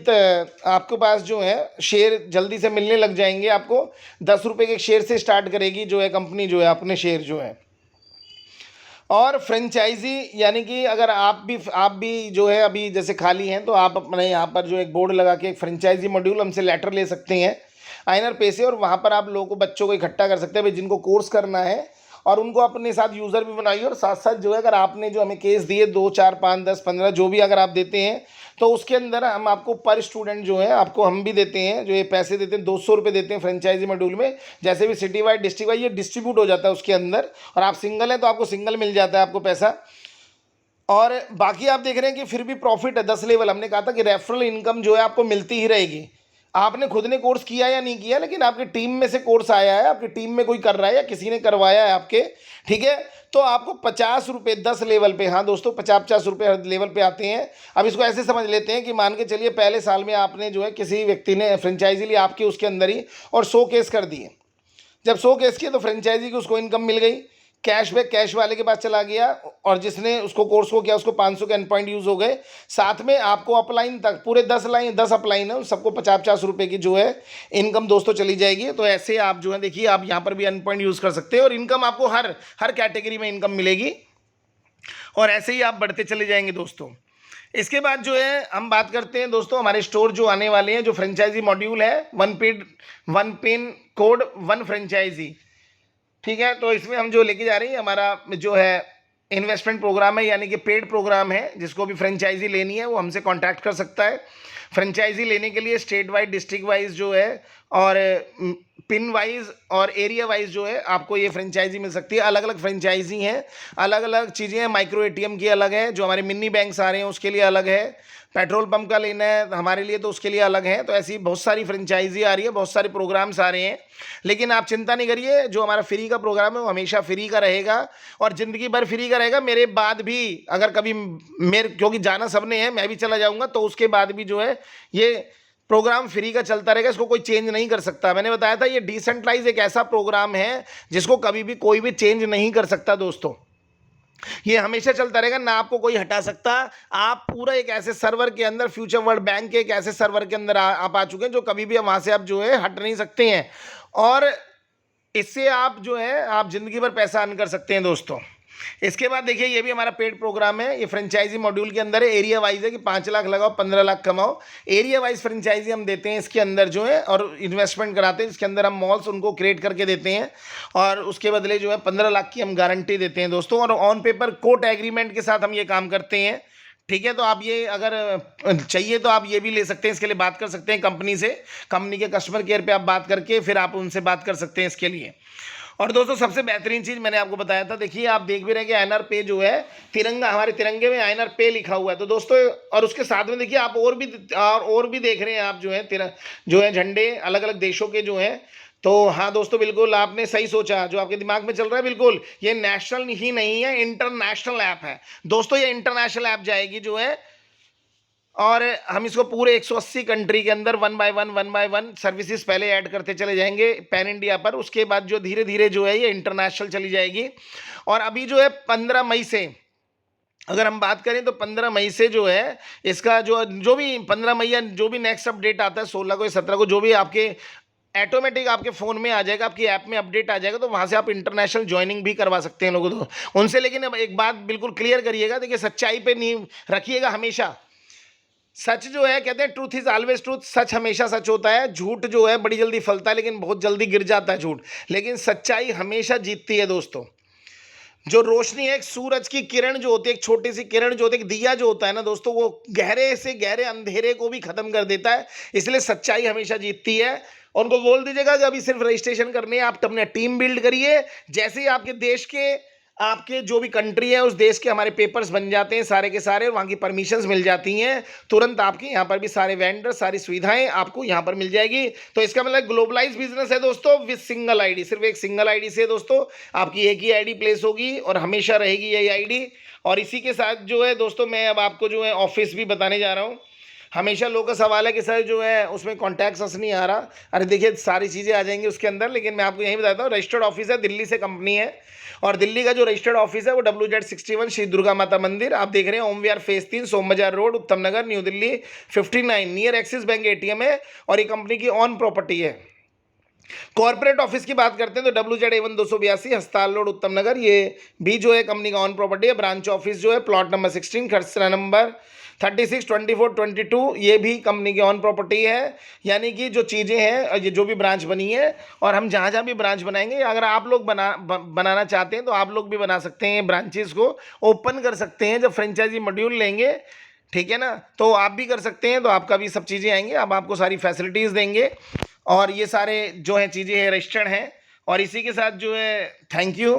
आपके पास जो है शेयर जल्दी से मिलने लग जाएंगे। आपको 10 रुपये के शेयर से स्टार्ट करेगी जो है कंपनी जो है अपने शेयर जो है। और फ्रेंचाइजी यानी कि अगर आप भी जो है अभी जैसे खाली हैं तो आप अपने यहाँ पर जो एक बोर्ड लगा के एक फ्रेंचाइजी मॉड्यूल हमसे लेटर ले सकते हैं आइनर पे से, और वहाँ पर आप लोगों को बच्चों को इकट्ठा कर सकते हैं भाई जिनको कोर्स करना है, और उनको अपने साथ यूज़र भी बनाइए। और साथ साथ जो है अगर आपने जो हमें केस दिए 2, 4, 5, 10, 15 जो भी अगर आप देते हैं तो उसके अंदर हम आपको पर स्टूडेंट जो है आपको हम भी देते हैं, जो ये पैसे देते हैं 200 रुपये देते हैं फ्रेंचाइजी मॉड्यूल में। जैसे भी सिटी वाइड डिस्ट्रिक्ट वाइड ये डिस्ट्रीब्यूट हो जाता है उसके अंदर, और आप सिंगल हैं तो आपको सिंगल मिल जाता है आपको पैसा। और बाकी आप देख रहे हैं कि फिर भी प्रॉफिट है 10 लेवल। हमने कहा था कि रेफरल इनकम जो है आपको मिलती ही रहेगी। आपने खुद ने कोर्स किया या नहीं किया, लेकिन आपकी टीम में से कोर्स आया है, आपकी टीम में कोई कर रहा है या किसी ने करवाया है आपके, ठीक है, तो आपको 50 रुपये 10 लेवल पे, हाँ दोस्तों 50-50 रुपये हर लेवल पे आते हैं। अब इसको ऐसे समझ लेते हैं कि मान के चलिए पहले साल में आपने जो है किसी व्यक्ति ने फ्रेंचाइजी ली आपके उसके अंदर ही और 100 केस कर दिए। जब 100 केस किए तो फ्रेंचाइजी की उसको इनकम मिल गई, कैशबैक कैश वाले के पास चला गया, और जिसने उसको कोर्स को किया उसको 500 के एंड पॉइंट यूज़ हो गए। साथ में आपको अपलाइन तक पूरे 10 अपलाइन है उन सबको 50-50 रुपये की जो है इनकम दोस्तों चली जाएगी। तो ऐसे आप जो है देखिए आप यहाँ पर भी एंड पॉइंट यूज़ कर सकते हैं और इनकम आपको हर हर कैटेगरी में इनकम मिलेगी, और ऐसे ही आप बढ़ते चले जाएंगे दोस्तों। इसके बाद जो है हम बात करते हैं दोस्तों हमारे स्टोर जो आने वाले हैं, जो फ्रेंचाइजी मॉड्यूल है, one pin code one franchisee, ठीक है। तो इसमें हम जो लेके जा रहे हैं हमारा जो है इन्वेस्टमेंट प्रोग्राम है, यानी कि पेड प्रोग्राम है। जिसको भी फ्रेंचाइजी लेनी है वो हमसे कांटेक्ट कर सकता है। फ्रेंचाइजी लेने के लिए स्टेट वाइज डिस्ट्रिक्ट वाइज जो है और पिन वाइज और एरिया वाइज जो है आपको ये फ्रेंचाइजी मिल सकती है। अलग अलग फ्रेंचाइजी हैं, अलग अलग चीज़ें हैं। माइक्रो एटीएम की अलग है, जो हमारे मिनी बैंक्स आ रहे हैं उसके लिए अलग है। पेट्रोल पंप का लेना है हमारे लिए तो उसके लिए अलग है। तो ऐसी बहुत सारी फ्रेंचाइजी आ रही है, बहुत सारे प्रोग्राम्स आ रहे हैं। लेकिन आप चिंता नहीं करिए, जो हमारा फ्री का प्रोग्राम है वो हमेशा फ्री का रहेगा और ज़िंदगी भर फ्री का रहेगा। मेरे बाद भी अगर कभी क्योंकि जाना सबने है, मैं भी चला जाऊँगा, तो उसके बाद भी जो है ये प्रोग्राम फ्री का चलता रहेगा। इसको कोई चेंज नहीं कर सकता। मैंने बताया था ये डिसेंट्रलाइज एक ऐसा प्रोग्राम है जिसको कभी भी कोई भी चेंज नहीं कर सकता दोस्तों। ये हमेशा चलता रहेगा, ना आपको कोई हटा सकता। आप पूरा एक ऐसे सर्वर के अंदर, फ्यूचर वर्ल्ड बैंक के एक ऐसे सर्वर के अंदर आप आ चुके हैं जो कभी भी वहां से आप जो है हट नहीं सकते हैं, और इससे आप जो है आप जिंदगी भर पैसा अर्न कर सकते हैं दोस्तों। इसके बाद देखिए ये भी हमारा पेड प्रोग्राम है। ये फ्रेंचाइजी मॉड्यूल के अंदर है, एरिया वाइज है कि 5 लाख लगाओ 15 लाख कमाओ। एरिया वाइज फ्रेंचाइजी हम देते हैं इसके अंदर जो है, और इन्वेस्टमेंट कराते हैं। इसके अंदर हम मॉल्स उनको क्रिएट करके देते हैं और उसके बदले जो है 15 लाख की हम गारंटी देते हैं दोस्तों। और ऑन पेपर कोर्ट एग्रीमेंट के साथ हम ये काम करते हैं, ठीक है। तो आप ये अगर चाहिए तो आप ये भी ले सकते हैं, इसके लिए बात कर सकते हैं कंपनी से। कंपनी के कस्टमर केयर पे आप बात करके फिर आप उनसे बात कर सकते हैं इसके लिए। और दोस्तों सबसे बेहतरीन चीज़ मैंने आपको बताया था, देखिए आप देख भी रहे हैं कि आईएनआर पे जो है तिरंगा, हमारे तिरंगे में आईएनआर पे लिखा हुआ है। तो दोस्तों और उसके साथ में देखिए आप और भी देख रहे हैं आप जो है झंडे अलग अलग देशों के जो हैं। तो हाँ दोस्तों बिल्कुल आपने सही सोचा, जो आपके दिमाग में चल रहा है बिल्कुल, ये नेशनल ही नहीं है, इंटरनेशनल ऐप है दोस्तों। ये इंटरनेशनल ऐप जाएगी जो है, और हम इसको पूरे 180 कंट्री के अंदर वन बाय वन सर्विसेज पहले ऐड करते चले जाएंगे पैन इंडिया पर। उसके बाद जो धीरे धीरे जो है ये इंटरनेशनल चली जाएगी। और अभी जो है 15 मई से अगर हम बात करें तो 15 मई से जो है इसका जो भी 15 मई या जो भी नेक्स्ट अपडेट आता है 16 को या 17 को, जो भी आपके ऑटोमेटिक आपके फ़ोन में आ जाएगा, आपकी ऐप में अपडेट आ जाएगा, तो वहाँ से आप इंटरनेशनल ज्वाइनिंग भी करवा सकते हैं लोगों तो उनसे। लेकिन अब एक बात बिल्कुल क्लियर करिएगा, देखिए सच्चाई पे नींव रखिएगा हमेशा। सच जो है कहते हैं ट्रूथ इज ऑलवेज ट्रूथ, सच हमेशा सच होता है। झूठ जो है बड़ी जल्दी फलता है लेकिन बहुत जल्दी गिर जाता है झूठ, लेकिन सच्चाई हमेशा जीतती है दोस्तों। जो रोशनी है, एक सूरज की किरण जो होती है, एक छोटी सी किरण जो होती है, एक दिया जो होता है ना दोस्तों, वो गहरे से गहरे अंधेरे को भी खत्म कर देता है। इसलिए सच्चाई हमेशा जीतती है। और उनको बोल दीजिएगा कि अभी सिर्फ रजिस्ट्रेशन करने हैं, आप अपने टीम बिल्ड करिए। जैसे ही आपके देश के आपके जो भी कंट्री है उस देश के हमारे पेपर्स बन जाते हैं सारे के सारे, वहाँ की परमिशंस मिल जाती हैं तुरंत। आपके यहाँ पर भी सारे वेंडर, सारी सुविधाएं आपको यहाँ पर मिल जाएगी। तो इसका मतलब ग्लोबलाइज बिजनेस है दोस्तों, विद सिंगल आईडी। सिर्फ एक सिंगल आईडी से दोस्तों आपकी एक ही आईडी प्लेस होगी और हमेशा रहेगी यही आईडी। और इसी के साथ जो है दोस्तों मैं अब आपको जो है ऑफिस भी बताने जा रहा हूँ। हमेशा लोगों का सवाल है कि सर जो है उसमें कॉन्टैक्ट अस नहीं आ रहा। अरे देखिए सारी चीज़ें आ जाएंगी उसके अंदर, लेकिन मैं आपको यही बताता हूँ। रजिस्टर्ड ऑफिस है, दिल्ली से कंपनी है और दिल्ली का जो रजिस्टर्ड ऑफिस है वो WZ61 श्री दुर्गा माता मंदिर आप देख रहे हैं, ओम विहार फेज 3 सोम Bazar road, Uttam Nagar, New Delhi 59 near Axis bank ATM है और ये कंपनी की ऑन प्रॉपर्टी है। कॉर्पोरेट ऑफिस की बात करते हैं तो WZ A1 282 हस्ताल रोड, उत्तम नगर, ये भी जो है कंपनी का ऑन प्रॉपर्टी है। ब्रांच ऑफिस जो है प्लॉट नंबर 16 खरसरा नंबर 36 24 22, ये भी कंपनी की ऑन प्रॉपर्टी है। यानी कि जो चीज़ें हैं ये जो भी ब्रांच बनी है और हम जहाँ जहाँ भी ब्रांच बनाएंगे, अगर आप लोग बनाना चाहते हैं तो आप लोग भी बना सकते हैं, ब्रांचेस को ओपन कर सकते हैं जब फ्रेंचाइजी मॉड्यूल लेंगे, ठीक है ना। तो आप भी कर सकते हैं, तो आपका भी सब चीज़ें आएंगे, अब आपको सारी फैसिलिटीज़ देंगे और ये सारे जो है चीज़ें हैं रजिस्टर्ड हैं। और इसी के साथ जो है थैंक यू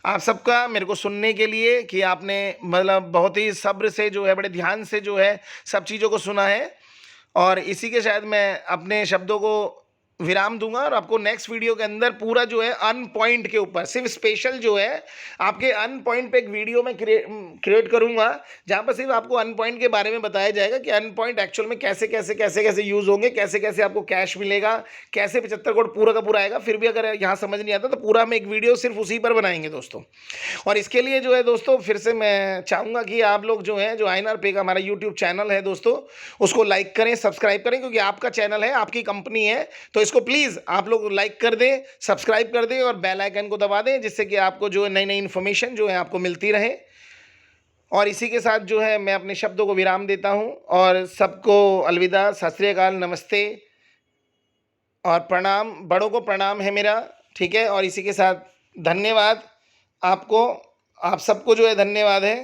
आप सबका मेरे को सुनने के लिए कि आपने मतलब बहुत ही सब्र से जो है, बड़े ध्यान से जो है सब चीज़ों को सुना है। और इसी के शायद मैं अपने शब्दों को विराम दूंगा और आपको नेक्स्ट वीडियो के अंदर पूरा जो है अन पॉइंट के ऊपर सिर्फ स्पेशल जो है आपके अन पॉइंट पे एक वीडियो में क्रिएट करूंगा, जहां पर सिर्फ आपको अन पॉइंट के बारे में बताया जाएगा कि अन पॉइंट एक्चुअल में कैसे कैसे कैसे कैसे यूज़ होंगे, कैसे कैसे आपको कैश मिलेगा, कैसे 75 करोड़ पूरा का पूरा आएगा। फिर भी अगर यहाँ समझ नहीं आता तो पूरा हम एक वीडियो सिर्फ उसी पर बनाएंगे दोस्तों। और इसके लिए जो है दोस्तों फिर से मैं चाहूँगा कि आप लोग जो है जो INR पे का हमारा यूट्यूब चैनल है दोस्तों उसको लाइक करें, सब्सक्राइब करें, क्योंकि आपका चैनल है, आपकी कंपनी है, तो इसको प्लीज़ आप लोग लाइक कर दें, सब्सक्राइब कर दें और बेल आइकन को दबा दें, जिससे कि आपको जो है नई नई इन्फॉर्मेशन जो है आपको मिलती रहे। और इसी के साथ जो है मैं अपने शब्दों को विराम देता हूं और सबको अलविदा, सत श्री अकाल, नमस्ते और प्रणाम। बड़ों को प्रणाम है मेरा, ठीक है। और इसी के साथ धन्यवाद आपको, आप सबको जो है धन्यवाद है।